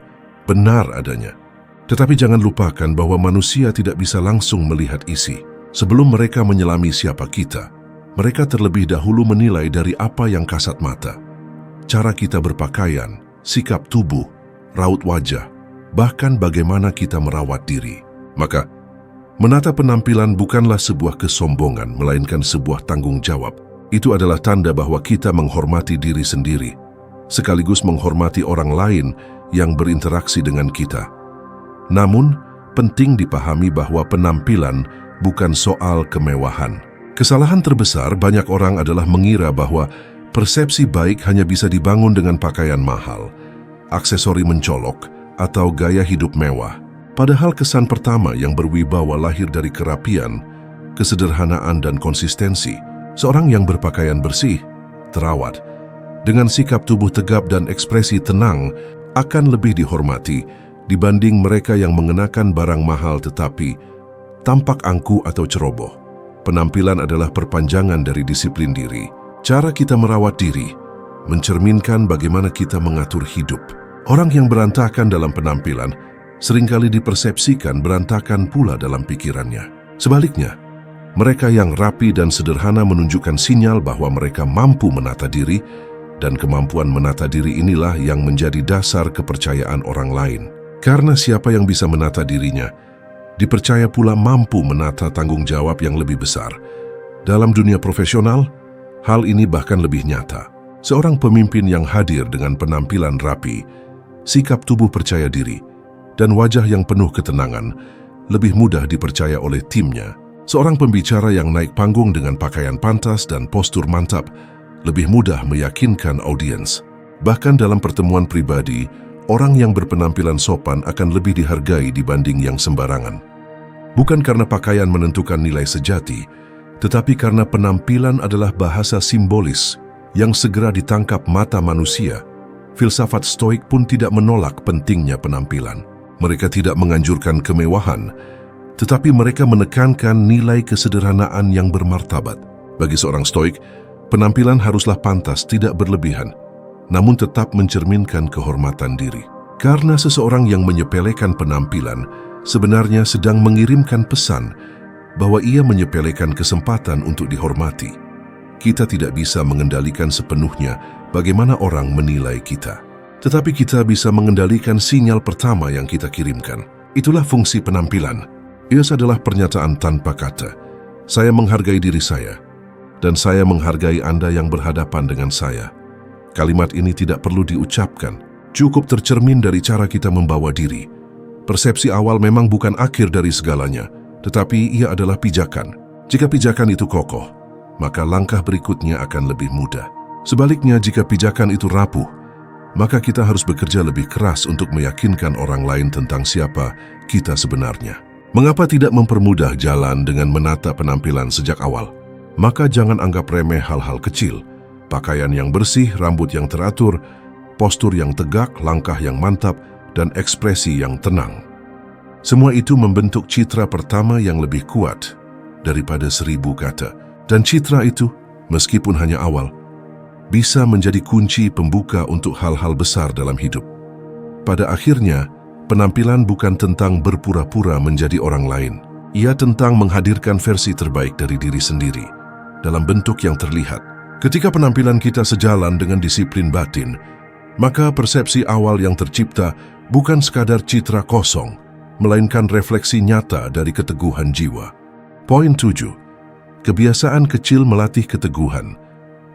Benar adanya. Tetapi jangan lupakan bahwa manusia tidak bisa langsung melihat isi. Sebelum mereka menyelami siapa kita, mereka terlebih dahulu menilai dari apa yang kasat mata. Cara kita berpakaian, sikap tubuh, raut wajah, bahkan bagaimana kita merawat diri. Maka, menata penampilan bukanlah sebuah kesombongan, melainkan sebuah tanggung jawab. Itu adalah tanda bahwa kita menghormati diri sendiri, sekaligus menghormati orang lain yang berinteraksi dengan kita. Namun, penting dipahami bahwa penampilan bukan soal kemewahan. Kesalahan terbesar banyak orang adalah mengira bahwa persepsi baik hanya bisa dibangun dengan pakaian mahal, aksesori mencolok, atau gaya hidup mewah. Padahal kesan pertama yang berwibawa lahir dari kerapian, kesederhanaan, dan konsistensi. Seorang yang berpakaian bersih, terawat, dengan sikap tubuh tegap dan ekspresi tenang akan lebih dihormati dibanding mereka yang mengenakan barang mahal tetapi tampak angkuh atau ceroboh. Penampilan adalah perpanjangan dari disiplin diri. Cara kita merawat diri, mencerminkan bagaimana kita mengatur hidup. Orang yang berantakan dalam penampilan seringkali dipersepsikan berantakan pula dalam pikirannya. Sebaliknya, mereka yang rapi dan sederhana menunjukkan sinyal bahwa mereka mampu menata diri, dan kemampuan menata diri inilah yang menjadi dasar kepercayaan orang lain. Karena siapa yang bisa menata dirinya, dipercaya pula mampu menata tanggung jawab yang lebih besar. Dalam dunia profesional, hal ini bahkan lebih nyata. Seorang pemimpin yang hadir dengan penampilan rapi, sikap tubuh percaya diri, dan wajah yang penuh ketenangan lebih mudah dipercaya oleh timnya. Seorang pembicara yang naik panggung dengan pakaian pantas dan postur mantap lebih mudah meyakinkan audiens. Bahkan dalam pertemuan pribadi, orang yang berpenampilan sopan akan lebih dihargai dibanding yang sembarangan. Bukan karena pakaian menentukan nilai sejati, tetapi karena penampilan adalah bahasa simbolis yang segera ditangkap mata manusia. Filsafat Stoik pun tidak menolak pentingnya penampilan. Mereka tidak menganjurkan kemewahan, tetapi mereka menekankan nilai kesederhanaan yang bermartabat. Bagi seorang Stoik, penampilan haruslah pantas, tidak berlebihan, namun tetap mencerminkan kehormatan diri. Karena seseorang yang menyepelekan penampilan sebenarnya sedang mengirimkan pesan bahwa ia menyepelekan kesempatan untuk dihormati. Kita tidak bisa mengendalikan sepenuhnya bagaimana orang menilai kita, tetapi kita bisa mengendalikan sinyal pertama yang kita kirimkan. Itulah fungsi penampilan. Ia adalah pernyataan tanpa kata. Saya menghargai diri saya, dan saya menghargai Anda yang berhadapan dengan saya. Kalimat ini tidak perlu diucapkan, cukup tercermin dari cara kita membawa diri. Persepsi awal memang bukan akhir dari segalanya, tetapi ia adalah pijakan. Jika pijakan itu kokoh, maka langkah berikutnya akan lebih mudah. Sebaliknya, jika pijakan itu rapuh, maka kita harus bekerja lebih keras untuk meyakinkan orang lain tentang siapa kita sebenarnya. Mengapa tidak mempermudah jalan dengan menata penampilan sejak awal? Maka jangan anggap remeh hal-hal kecil. Pakaian yang bersih, rambut yang teratur, postur yang tegak, langkah yang mantap, dan ekspresi yang tenang. Semua itu membentuk citra pertama yang lebih kuat daripada 1000 kata. Dan citra itu, meskipun hanya awal, bisa menjadi kunci pembuka untuk hal-hal besar dalam hidup. Pada akhirnya, penampilan bukan tentang berpura-pura menjadi orang lain. Ia tentang menghadirkan versi terbaik dari diri sendiri dalam bentuk yang terlihat. Ketika penampilan kita sejalan dengan disiplin batin, maka persepsi awal yang tercipta bukan sekadar citra kosong, melainkan refleksi nyata dari keteguhan jiwa. Poin 7. Kebiasaan kecil melatih keteguhan.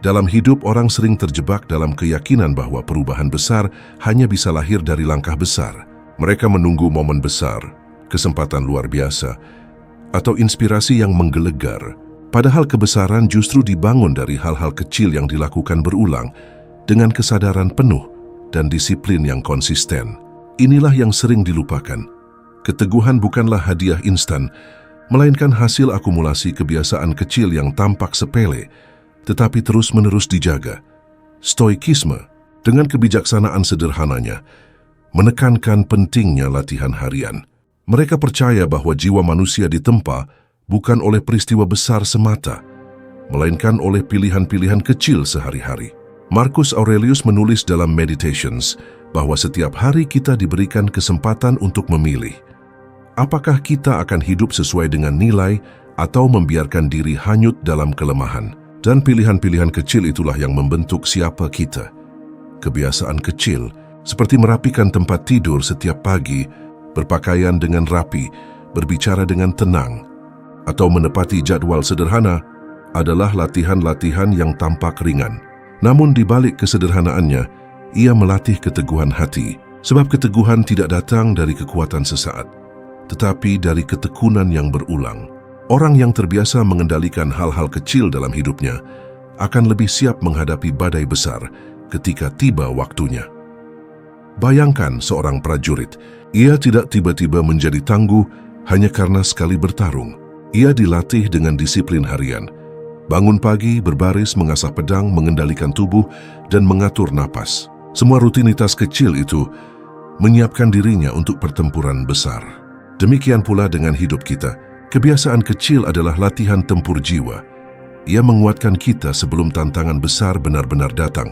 Dalam hidup, orang sering terjebak dalam keyakinan bahwa perubahan besar hanya bisa lahir dari langkah besar. Mereka menunggu momen besar, kesempatan luar biasa, atau inspirasi yang menggelegar. Padahal kebesaran justru dibangun dari hal-hal kecil yang dilakukan berulang dengan kesadaran penuh dan disiplin yang konsisten. Inilah yang sering dilupakan. Keteguhan bukanlah hadiah instan, melainkan hasil akumulasi kebiasaan kecil yang tampak sepele, tetapi terus-menerus dijaga. Stoikisme, dengan kebijaksanaan sederhananya, menekankan pentingnya latihan harian. Mereka percaya bahwa jiwa manusia ditempa bukan oleh peristiwa besar semata, melainkan oleh pilihan-pilihan kecil sehari-hari. Marcus Aurelius menulis dalam Meditations bahwa setiap hari kita diberikan kesempatan untuk memilih. Apakah kita akan hidup sesuai dengan nilai atau membiarkan diri hanyut dalam kelemahan? Dan pilihan-pilihan kecil itulah yang membentuk siapa kita. Kebiasaan kecil, seperti merapikan tempat tidur setiap pagi, berpakaian dengan rapi, berbicara dengan tenang, atau menepati jadwal sederhana, adalah latihan-latihan yang tampak ringan. Namun di balik kesederhanaannya, ia melatih keteguhan hati. Sebab keteguhan tidak datang dari kekuatan sesaat, tetapi dari ketekunan yang berulang. Orang yang terbiasa mengendalikan hal-hal kecil dalam hidupnya akan lebih siap menghadapi badai besar ketika tiba waktunya. Bayangkan seorang prajurit, ia tidak tiba-tiba menjadi tangguh hanya karena sekali bertarung. Ia dilatih dengan disiplin harian. Bangun pagi, berbaris, mengasah pedang, mengendalikan tubuh, dan mengatur napas. Semua rutinitas kecil itu menyiapkan dirinya untuk pertempuran besar. Demikian pula dengan hidup kita. Kebiasaan kecil adalah latihan tempur jiwa. Ia menguatkan kita sebelum tantangan besar benar-benar datang,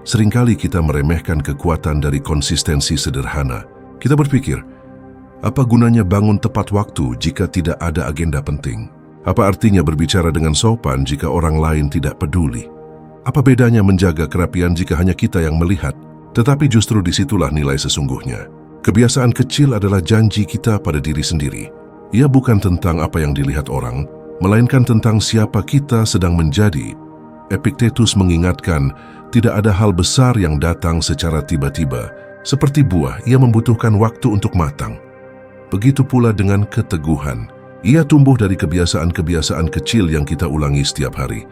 Seringkali kita meremehkan kekuatan dari konsistensi sederhana. Kita berpikir, apa gunanya bangun tepat waktu jika tidak ada agenda penting? Apa artinya berbicara dengan sopan jika orang lain tidak peduli? Apa bedanya menjaga kerapian jika hanya kita yang melihat? Tetapi justru disitulah nilai sesungguhnya. Kebiasaan kecil adalah janji kita pada diri sendiri. Ia bukan tentang apa yang dilihat orang, melainkan tentang siapa kita sedang menjadi. Epictetus mengingatkan, tidak ada hal besar yang datang secara tiba-tiba. Seperti buah, ia membutuhkan waktu untuk matang. Begitu pula dengan keteguhan. Ia tumbuh dari kebiasaan-kebiasaan kecil yang kita ulangi setiap hari.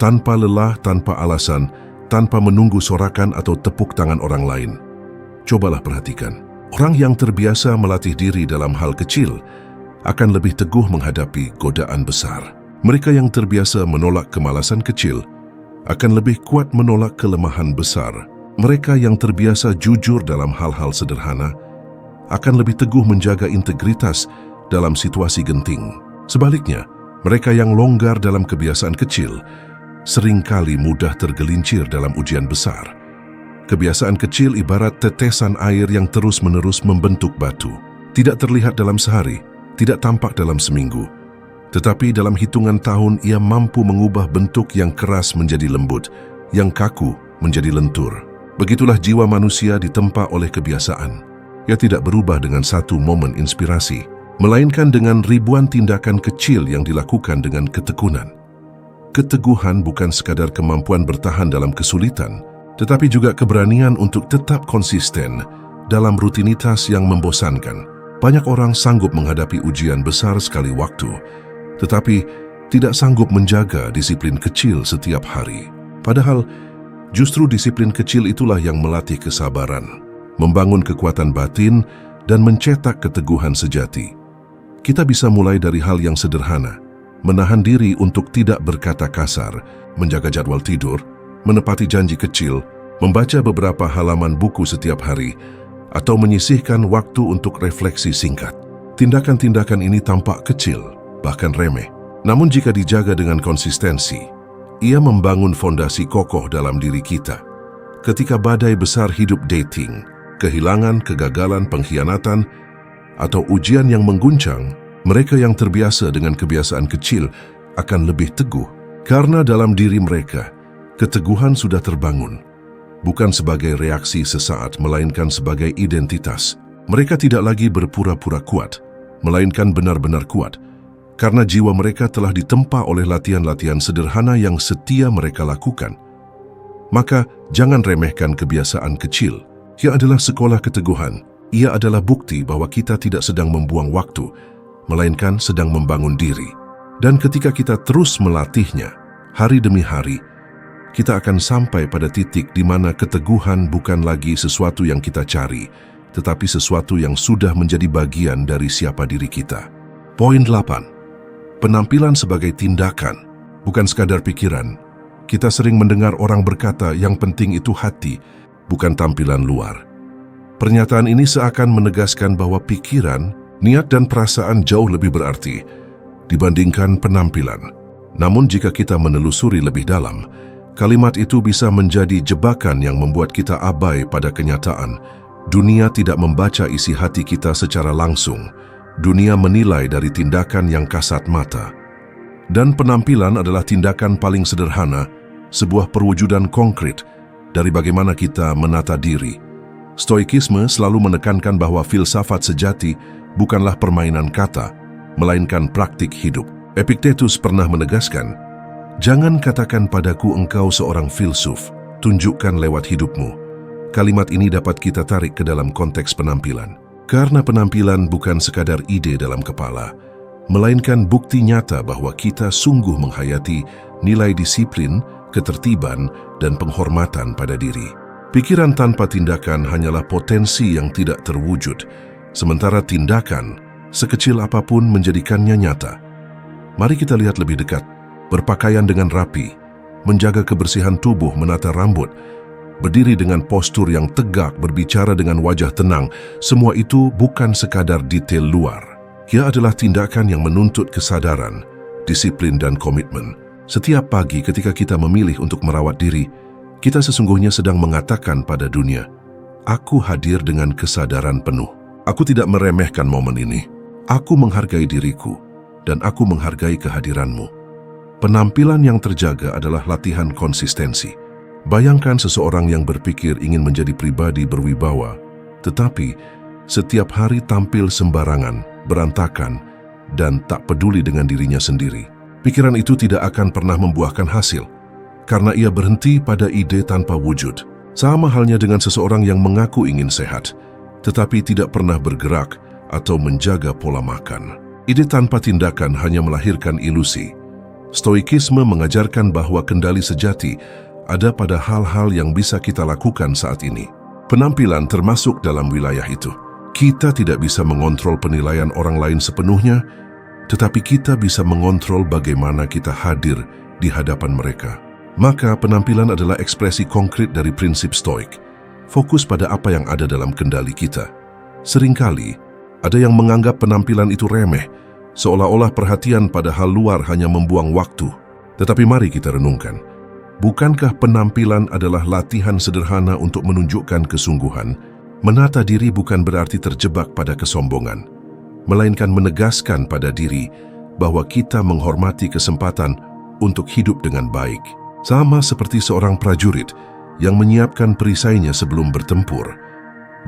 Tanpa lelah, tanpa alasan, tanpa menunggu sorakan atau tepuk tangan orang lain. Cobalah perhatikan. Orang yang terbiasa melatih diri dalam hal kecil akan lebih teguh menghadapi godaan besar. Mereka yang terbiasa menolak kemalasan kecil akan lebih kuat menolak kelemahan besar. Mereka yang terbiasa jujur dalam hal-hal sederhana akan lebih teguh menjaga integritas dalam situasi genting. Sebaliknya, mereka yang longgar dalam kebiasaan kecil seringkali mudah tergelincir dalam ujian besar. Kebiasaan kecil ibarat tetesan air yang terus-menerus membentuk batu. Tidak terlihat dalam sehari, tidak tampak dalam seminggu. Tetapi dalam hitungan tahun ia mampu mengubah bentuk yang keras menjadi lembut, yang kaku menjadi lentur. Begitulah jiwa manusia ditempa oleh kebiasaan. Ia tidak berubah dengan satu momen inspirasi, melainkan dengan ribuan tindakan kecil yang dilakukan dengan ketekunan. Keteguhan bukan sekadar kemampuan bertahan dalam kesulitan, tetapi juga keberanian untuk tetap konsisten dalam rutinitas yang membosankan. Banyak orang sanggup menghadapi ujian besar sekali waktu, tetapi tidak sanggup menjaga disiplin kecil setiap hari. Padahal, justru disiplin kecil itulah yang melatih kesabaran, membangun kekuatan batin, dan mencetak keteguhan sejati. Kita bisa mulai dari hal yang sederhana, menahan diri untuk tidak berkata kasar, menjaga jadwal tidur, menepati janji kecil, membaca beberapa halaman buku setiap hari, atau menyisihkan waktu untuk refleksi singkat. Tindakan-tindakan ini tampak kecil, bahkan remeh. Namun jika dijaga dengan konsistensi, ia membangun fondasi kokoh dalam diri kita. Ketika badai besar hidup dating, kehilangan, kegagalan, pengkhianatan, atau ujian yang mengguncang, mereka yang terbiasa dengan kebiasaan kecil akan lebih teguh. Karena dalam diri mereka, keteguhan sudah terbangun, bukan sebagai reaksi sesaat, melainkan sebagai identitas. Mereka tidak lagi berpura-pura kuat, melainkan benar-benar kuat, karena jiwa mereka telah ditempa oleh latihan-latihan sederhana yang setia mereka lakukan. Maka, jangan remehkan kebiasaan kecil. Ia adalah sekolah keteguhan. Ia adalah bukti bahwa kita tidak sedang membuang waktu, melainkan sedang membangun diri. Dan ketika kita terus melatihnya, hari demi hari, kita akan sampai pada titik di mana keteguhan bukan lagi sesuatu yang kita cari, tetapi sesuatu yang sudah menjadi bagian dari siapa diri kita. Poin 8. Penampilan sebagai tindakan, bukan sekadar pikiran. Kita sering mendengar orang berkata yang penting itu hati, bukan tampilan luar. Pernyataan ini seakan menegaskan bahwa pikiran, niat dan perasaan jauh lebih berarti dibandingkan penampilan. Namun jika kita menelusuri lebih dalam, kalimat itu bisa menjadi jebakan yang membuat kita abai pada kenyataan. Dunia tidak membaca isi hati kita secara langsung. Dunia menilai dari tindakan yang kasat mata. Dan penampilan adalah tindakan paling sederhana, sebuah perwujudan konkret dari bagaimana kita menata diri. Stoikisme selalu menekankan bahwa filsafat sejati bukanlah permainan kata, melainkan praktik hidup. Epictetus pernah menegaskan, "Jangan katakan padaku engkau seorang filsuf, tunjukkan lewat hidupmu." Kalimat ini dapat kita tarik ke dalam konteks penampilan. Karena penampilan bukan sekadar ide dalam kepala, melainkan bukti nyata bahwa kita sungguh menghayati nilai disiplin, ketertiban, dan penghormatan pada diri. Pikiran tanpa tindakan hanyalah potensi yang tidak terwujud, sementara tindakan, sekecil apapun, menjadikannya nyata. Mari kita lihat lebih dekat. Berpakaian dengan rapi, menjaga kebersihan tubuh, menata rambut, berdiri dengan postur yang tegak, berbicara dengan wajah tenang, semua itu bukan sekadar detail luar. Ia adalah tindakan yang menuntut kesadaran, disiplin, dan komitmen. Setiap pagi ketika kita memilih untuk merawat diri, Kita sesungguhnya sedang mengatakan pada dunia, aku hadir dengan kesadaran penuh. Aku tidak meremehkan momen ini. Aku menghargai diriku, dan aku menghargai kehadiranmu. Penampilan yang terjaga adalah latihan konsistensi. Bayangkan seseorang yang berpikir ingin menjadi pribadi berwibawa, tetapi setiap hari tampil sembarangan, berantakan, dan tak peduli dengan dirinya sendiri. Pikiran itu tidak akan pernah membuahkan hasil, karena ia berhenti pada ide tanpa wujud. Sama halnya dengan seseorang yang mengaku ingin sehat, tetapi tidak pernah bergerak atau menjaga pola makan. Ide tanpa tindakan hanya melahirkan ilusi. Stoikisme mengajarkan bahwa kendali sejati ada pada hal-hal yang bisa kita lakukan saat ini. Penampilan termasuk dalam wilayah itu. Kita tidak bisa mengontrol penilaian orang lain sepenuhnya, tetapi kita bisa mengontrol bagaimana kita hadir di hadapan mereka. Maka penampilan adalah ekspresi konkret dari prinsip Stoik. Fokus pada apa yang ada dalam kendali kita. Seringkali, ada yang menganggap penampilan itu remeh, seolah-olah perhatian pada hal luar hanya membuang waktu. Tetapi mari kita renungkan, bukankah penampilan adalah latihan sederhana untuk menunjukkan kesungguhan? Menata diri bukan berarti terjebak pada kesombongan, melainkan menegaskan pada diri bahwa kita menghormati kesempatan untuk hidup dengan baik. Sama seperti seorang prajurit yang menyiapkan perisainya sebelum bertempur,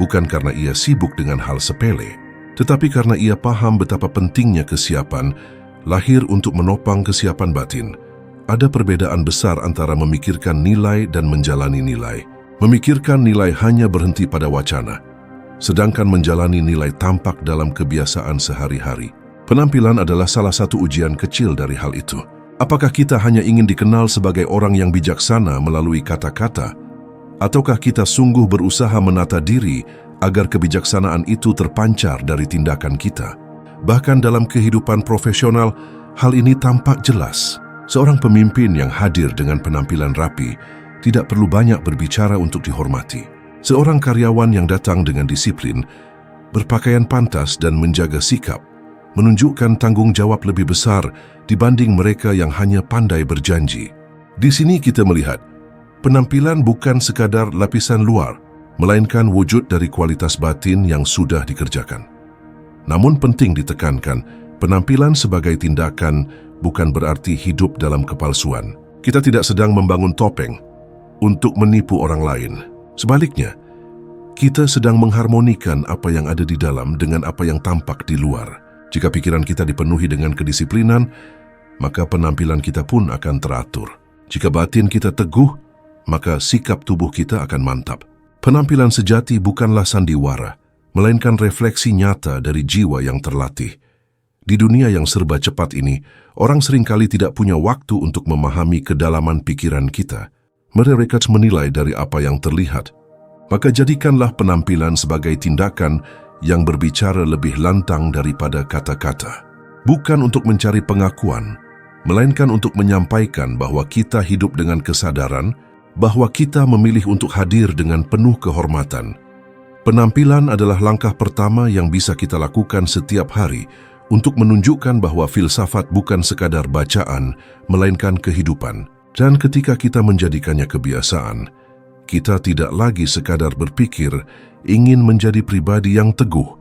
bukan karena ia sibuk dengan hal sepele, tetapi karena ia paham betapa pentingnya kesiapan lahir untuk menopang kesiapan batin. Ada perbedaan besar antara memikirkan nilai dan menjalani nilai. Memikirkan nilai hanya berhenti pada wacana, sedangkan menjalani nilai tampak dalam kebiasaan sehari-hari. Penampilan adalah salah satu ujian kecil dari hal itu. Apakah kita hanya ingin dikenal sebagai orang yang bijaksana melalui kata-kata, ataukah kita sungguh berusaha menata diri agar kebijaksanaan itu terpancar dari tindakan kita? Bahkan dalam kehidupan profesional, hal ini tampak jelas. Seorang pemimpin yang hadir dengan penampilan rapi tidak perlu banyak berbicara untuk dihormati. Seorang karyawan yang datang dengan disiplin, berpakaian pantas dan menjaga sikap, menunjukkan tanggung jawab lebih besar dibanding mereka yang hanya pandai berjanji. Di sini kita melihat, penampilan bukan sekadar lapisan luar, melainkan wujud dari kualitas batin yang sudah dikerjakan. Namun penting ditekankan, penampilan sebagai tindakan bukan berarti hidup dalam kepalsuan. Kita tidak sedang membangun topeng untuk menipu orang lain. Sebaliknya, kita sedang mengharmonikan apa yang ada di dalam dengan apa yang tampak di luar. Jika pikiran kita dipenuhi dengan kedisiplinan, maka penampilan kita pun akan teratur. Jika batin kita teguh, maka sikap tubuh kita akan mantap. Penampilan sejati bukanlah sandiwara, melainkan refleksi nyata dari jiwa yang terlatih. Di dunia yang serba cepat ini, orang seringkali tidak punya waktu untuk memahami kedalaman pikiran kita. Mereka menilai dari apa yang terlihat. Maka jadikanlah penampilan sebagai tindakan yang berbicara lebih lantang daripada kata-kata. Bukan untuk mencari pengakuan, melainkan untuk menyampaikan bahwa kita hidup dengan kesadaran, bahwa kita memilih untuk hadir dengan penuh kehormatan. Penampilan adalah langkah pertama yang bisa kita lakukan setiap hari untuk menunjukkan bahwa filsafat bukan sekadar bacaan, melainkan kehidupan. Dan ketika kita menjadikannya kebiasaan, kita tidak lagi sekadar berpikir ingin menjadi pribadi yang teguh,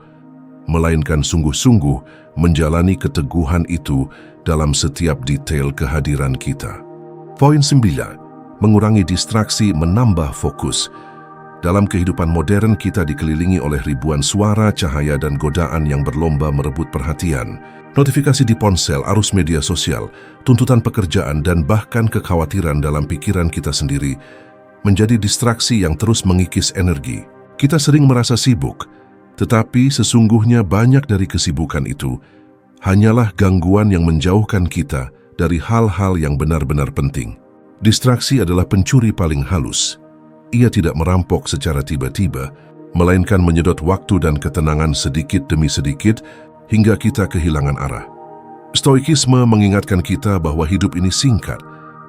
melainkan sungguh-sungguh menjalani keteguhan itu dalam setiap detail kehadiran kita. Poin 9. Mengurangi distraksi, menambah fokus. Dalam kehidupan modern kita dikelilingi oleh ribuan suara, cahaya, dan godaan yang berlomba merebut perhatian. Notifikasi di ponsel, arus media sosial, tuntutan pekerjaan, dan bahkan kekhawatiran dalam pikiran kita sendiri menjadi distraksi yang terus mengikis energi. Kita sering merasa sibuk, tetapi sesungguhnya banyak dari kesibukan itu hanyalah gangguan yang menjauhkan kita dari hal-hal yang benar-benar penting. Distraksi adalah pencuri paling halus. Ia tidak merampok secara tiba-tiba, melainkan menyedot waktu dan ketenangan sedikit demi sedikit hingga kita kehilangan arah. Stoikisme mengingatkan kita bahwa hidup ini singkat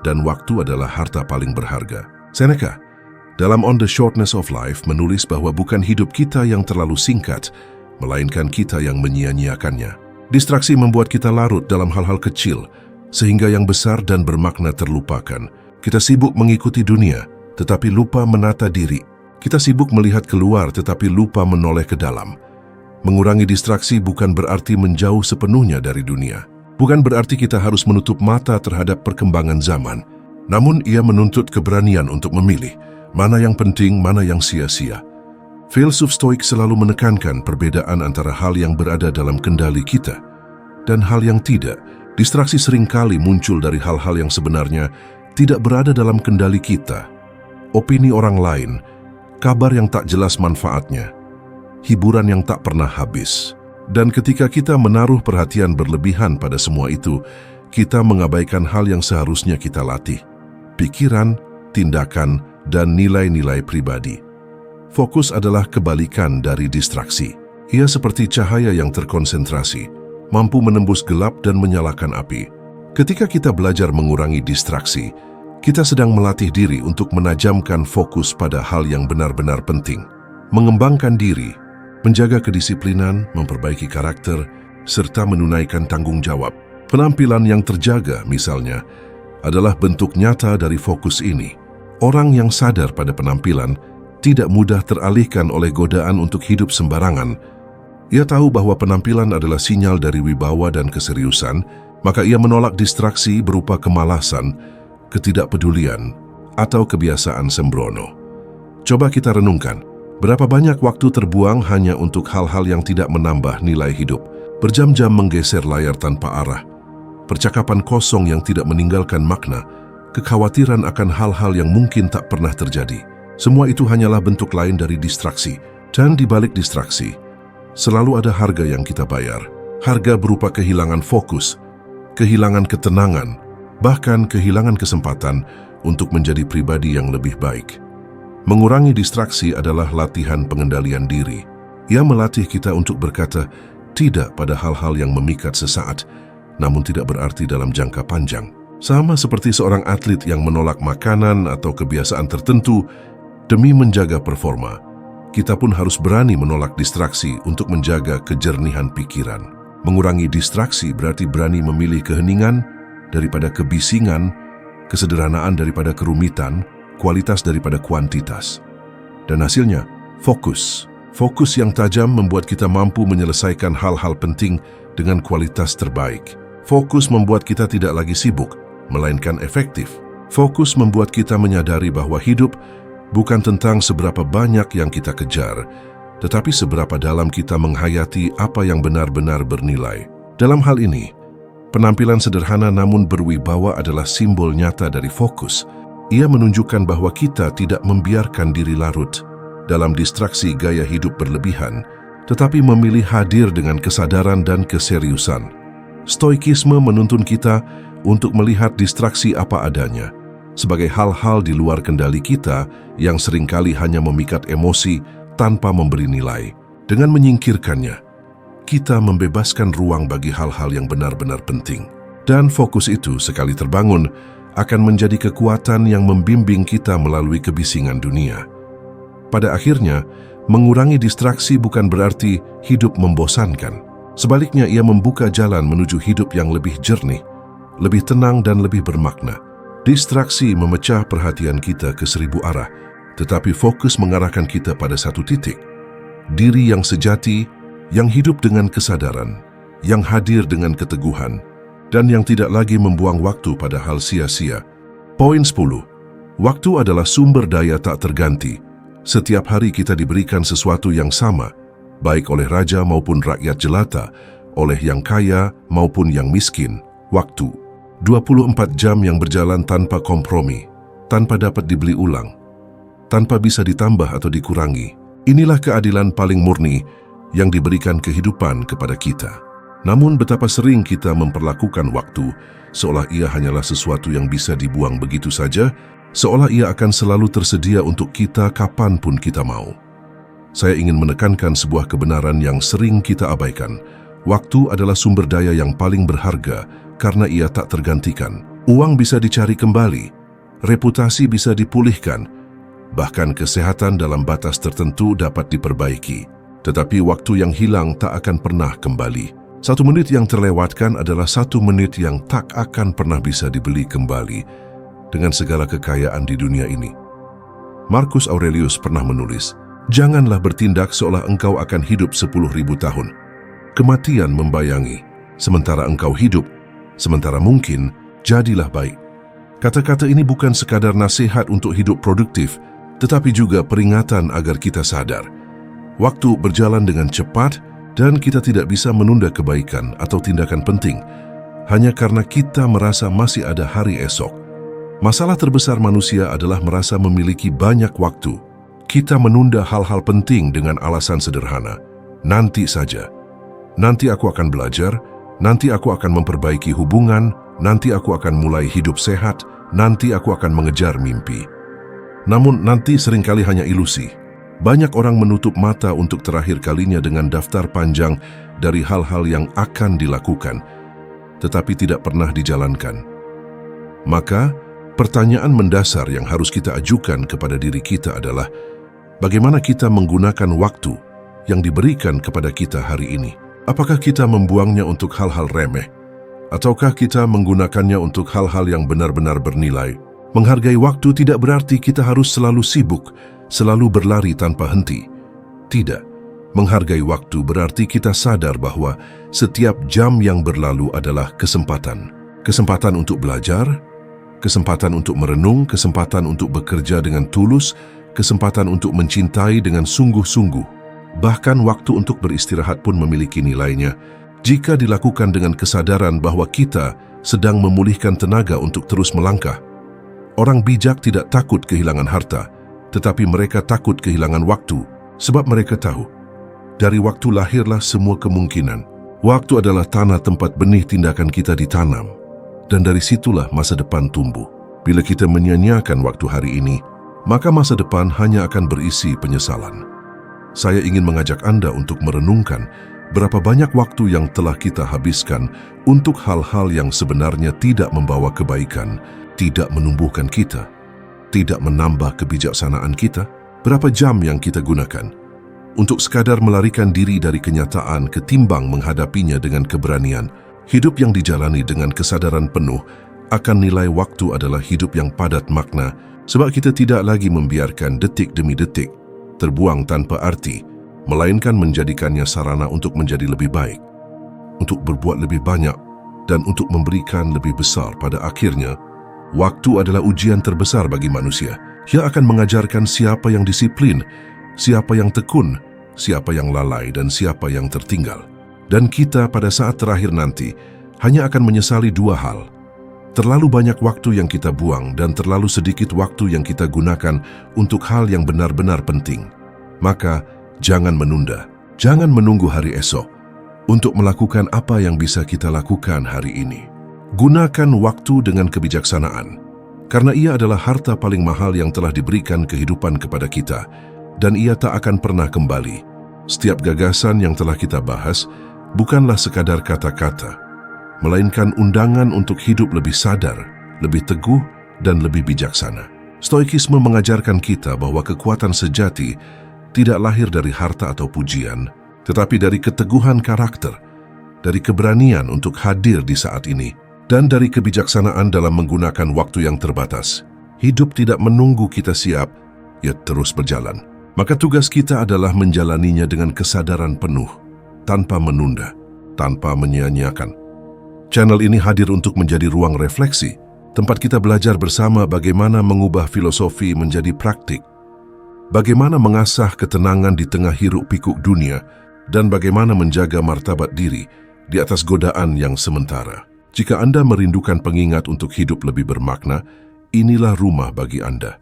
dan waktu adalah harta paling berharga. Seneca, dalam On the Shortness of Life, menulis bahwa bukan hidup kita yang terlalu singkat, melainkan kita yang menyia-nyiakannya. Distraksi membuat kita larut dalam hal-hal kecil, sehingga yang besar dan bermakna terlupakan. Kita sibuk mengikuti dunia, tetapi lupa menata diri. Kita sibuk melihat keluar tetapi lupa menoleh ke dalam. Mengurangi distraksi bukan berarti menjauh sepenuhnya dari dunia. Bukan berarti kita harus menutup mata terhadap perkembangan zaman. Namun ia menuntut keberanian untuk memilih mana yang penting, mana yang sia-sia. Filsuf Stoik selalu menekankan perbedaan antara hal yang berada dalam kendali kita dan hal yang tidak. Distraksi seringkali muncul dari hal-hal yang sebenarnya tidak berada dalam kendali kita. Opini orang lain, kabar yang tak jelas manfaatnya, hiburan yang tak pernah habis. Dan ketika kita menaruh perhatian berlebihan pada semua itu, kita mengabaikan hal yang seharusnya kita latih. Pikiran, tindakan, dan nilai-nilai pribadi. Fokus adalah kebalikan dari distraksi. Ia seperti cahaya yang terkonsentrasi, mampu menembus gelap dan menyalakan api. Ketika kita belajar mengurangi distraksi, kita sedang melatih diri untuk menajamkan fokus pada hal yang benar-benar penting. Mengembangkan diri, menjaga kedisiplinan, memperbaiki karakter, serta menunaikan tanggung jawab. Penampilan yang terjaga, misalnya, adalah bentuk nyata dari fokus ini. Orang yang sadar pada penampilan tidak mudah teralihkan oleh godaan untuk hidup sembarangan. Ia tahu bahwa penampilan adalah sinyal dari wibawa dan keseriusan, maka ia menolak distraksi berupa kemalasan, ketidakpedulian, atau kebiasaan sembrono. Coba kita renungkan, berapa banyak waktu terbuang hanya untuk hal-hal yang tidak menambah nilai hidup, berjam-jam menggeser layar tanpa arah, percakapan kosong yang tidak meninggalkan makna, kekhawatiran akan hal-hal yang mungkin tak pernah terjadi. Semua itu hanyalah bentuk lain dari distraksi. Dan di balik distraksi, selalu ada harga yang kita bayar. Harga berupa kehilangan fokus, kehilangan ketenangan, bahkan kehilangan kesempatan untuk menjadi pribadi yang lebih baik. Mengurangi distraksi adalah latihan pengendalian diri. Ia melatih kita untuk berkata tidak pada hal-hal yang memikat sesaat, namun tidak berarti dalam jangka panjang. Sama seperti seorang atlet yang menolak makanan atau kebiasaan tertentu demi menjaga performa, kita pun harus berani menolak distraksi untuk menjaga kejernihan pikiran. Mengurangi distraksi berarti berani memilih keheningan daripada kebisingan, kesederhanaan daripada kerumitan, kualitas daripada kuantitas. Dan hasilnya, fokus. Fokus yang tajam membuat kita mampu menyelesaikan hal-hal penting dengan kualitas terbaik. Fokus membuat kita tidak lagi sibuk, melainkan efektif. Fokus membuat kita menyadari bahwa hidup bukan tentang seberapa banyak yang kita kejar, tetapi seberapa dalam kita menghayati apa yang benar-benar bernilai. Dalam hal ini, penampilan sederhana namun berwibawa adalah simbol nyata dari fokus. Ia menunjukkan bahwa kita tidak membiarkan diri larut dalam distraksi gaya hidup berlebihan, tetapi memilih hadir dengan kesadaran dan keseriusan. Stoikisme menuntun kita untuk melihat distraksi apa adanya, sebagai hal-hal di luar kendali kita yang seringkali hanya memikat emosi tanpa memberi nilai. Dengan menyingkirkannya, kita membebaskan ruang bagi hal-hal yang benar-benar penting. Dan fokus itu sekali terbangun akan menjadi kekuatan yang membimbing kita melalui kebisingan dunia. Pada akhirnya, mengurangi distraksi bukan berarti hidup membosankan. Sebaliknya, ia membuka jalan menuju hidup yang lebih jernih, lebih tenang dan lebih bermakna. Distraksi memecah perhatian kita ke 1000 arah, tetapi fokus mengarahkan kita pada satu titik. Diri yang sejati, yang hidup dengan kesadaran, yang hadir dengan keteguhan, dan yang tidak lagi membuang waktu pada hal sia-sia. Poin 10. Waktu adalah sumber daya tak terganti. Setiap hari kita diberikan sesuatu yang sama, baik oleh raja maupun rakyat jelata, oleh yang kaya maupun yang miskin. Waktu. 24 jam yang berjalan tanpa kompromi, tanpa dapat dibeli ulang, tanpa bisa ditambah atau dikurangi. Inilah keadilan paling murni yang diberikan kehidupan kepada kita. Namun betapa sering kita memperlakukan waktu seolah ia hanyalah sesuatu yang bisa dibuang begitu saja, seolah ia akan selalu tersedia untuk kita kapanpun kita mau. Saya ingin menekankan sebuah kebenaran yang sering kita abaikan. Waktu adalah sumber daya yang paling berharga karena ia tak tergantikan. Uang bisa dicari kembali, reputasi bisa dipulihkan, bahkan kesehatan dalam batas tertentu dapat diperbaiki. Tetapi waktu yang hilang tak akan pernah kembali. 1 menit yang terlewatkan adalah 1 menit yang tak akan pernah bisa dibeli kembali dengan segala kekayaan di dunia ini. Marcus Aurelius pernah menulis, "Janganlah bertindak seolah engkau akan hidup 10.000 tahun. Kematian membayangi, sementara engkau hidup, sementara mungkin, jadilah baik." Kata-kata ini bukan sekadar nasihat untuk hidup produktif, tetapi juga peringatan agar kita sadar. Waktu berjalan dengan cepat dan kita tidak bisa menunda kebaikan atau tindakan penting hanya karena kita merasa masih ada hari esok. Masalah terbesar manusia adalah merasa memiliki banyak waktu. Kita menunda hal-hal penting dengan alasan sederhana. Nanti saja. Nanti aku akan belajar, nanti aku akan memperbaiki hubungan, nanti aku akan mulai hidup sehat, nanti aku akan mengejar mimpi. Namun nanti seringkali hanya ilusi. Banyak orang menutup mata untuk terakhir kalinya dengan daftar panjang dari hal-hal yang akan dilakukan, tetapi tidak pernah dijalankan. Maka, pertanyaan mendasar yang harus kita ajukan kepada diri kita adalah, bagaimana kita menggunakan waktu yang diberikan kepada kita hari ini? Apakah kita membuangnya untuk hal-hal remeh? Ataukah kita menggunakannya untuk hal-hal yang benar-benar bernilai? Menghargai waktu tidak berarti kita harus selalu sibuk, selalu berlari tanpa henti. Tidak. Menghargai waktu berarti kita sadar bahwa setiap jam yang berlalu adalah kesempatan. Kesempatan untuk belajar, kesempatan untuk merenung, kesempatan untuk bekerja dengan tulus, kesempatan untuk mencintai dengan sungguh-sungguh. Bahkan waktu untuk beristirahat pun memiliki nilainya jika dilakukan dengan kesadaran bahwa kita sedang memulihkan tenaga untuk terus melangkah. Orang bijak tidak takut kehilangan harta, tetapi mereka takut kehilangan waktu, sebab mereka tahu, dari waktu lahirlah semua kemungkinan. Waktu adalah tanah tempat benih tindakan kita ditanam, dan dari situlah masa depan tumbuh. Bila kita menyia-nyiakan waktu hari ini, maka masa depan hanya akan berisi penyesalan. Saya ingin mengajak Anda untuk merenungkan berapa banyak waktu yang telah kita habiskan untuk hal-hal yang sebenarnya tidak membawa kebaikan, tidak menumbuhkan kita, tidak menambah kebijaksanaan kita. Berapa jam yang kita gunakan untuk sekadar melarikan diri dari kenyataan ketimbang menghadapinya dengan keberanian? Hidup yang dijalani dengan kesadaran penuh akan nilai waktu adalah hidup yang padat makna, sebab kita tidak lagi membiarkan detik demi detik terbuang tanpa arti, melainkan menjadikannya sarana untuk menjadi lebih baik, untuk berbuat lebih banyak, dan untuk memberikan lebih besar. Pada akhirnya, waktu adalah ujian terbesar bagi manusia. Ia akan mengajarkan siapa yang disiplin, siapa yang tekun, siapa yang lalai, dan siapa yang tertinggal. Dan kita pada saat terakhir nanti hanya akan menyesali dua hal. Terlalu banyak waktu yang kita buang dan terlalu sedikit waktu yang kita gunakan untuk hal yang benar-benar penting. Maka, jangan menunda, jangan menunggu hari esok untuk melakukan apa yang bisa kita lakukan hari ini. Gunakan waktu dengan kebijaksanaan, karena ia adalah harta paling mahal yang telah diberikan kehidupan kepada kita, dan ia tak akan pernah kembali. Setiap gagasan yang telah kita bahas bukanlah sekadar kata-kata, melainkan undangan untuk hidup lebih sadar, lebih teguh, dan lebih bijaksana. Stoikisme mengajarkan kita bahwa kekuatan sejati tidak lahir dari harta atau pujian, tetapi dari keteguhan karakter, dari keberanian untuk hadir di saat ini, dan dari kebijaksanaan dalam menggunakan waktu yang terbatas. Hidup tidak menunggu kita siap, ia terus berjalan. Maka tugas kita adalah menjalaninya dengan kesadaran penuh, tanpa menunda, tanpa menyia-nyiakan. Channel ini hadir untuk menjadi ruang refleksi, tempat kita belajar bersama bagaimana mengubah filosofi menjadi praktik, bagaimana mengasah ketenangan di tengah hiruk-pikuk dunia, dan bagaimana menjaga martabat diri di atas godaan yang sementara. Jika Anda merindukan pengingat untuk hidup lebih bermakna, inilah rumah bagi Anda.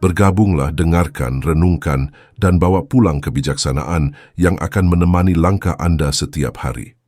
Bergabunglah, dengarkan, renungkan, dan bawa pulang kebijaksanaan yang akan menemani langkah Anda setiap hari.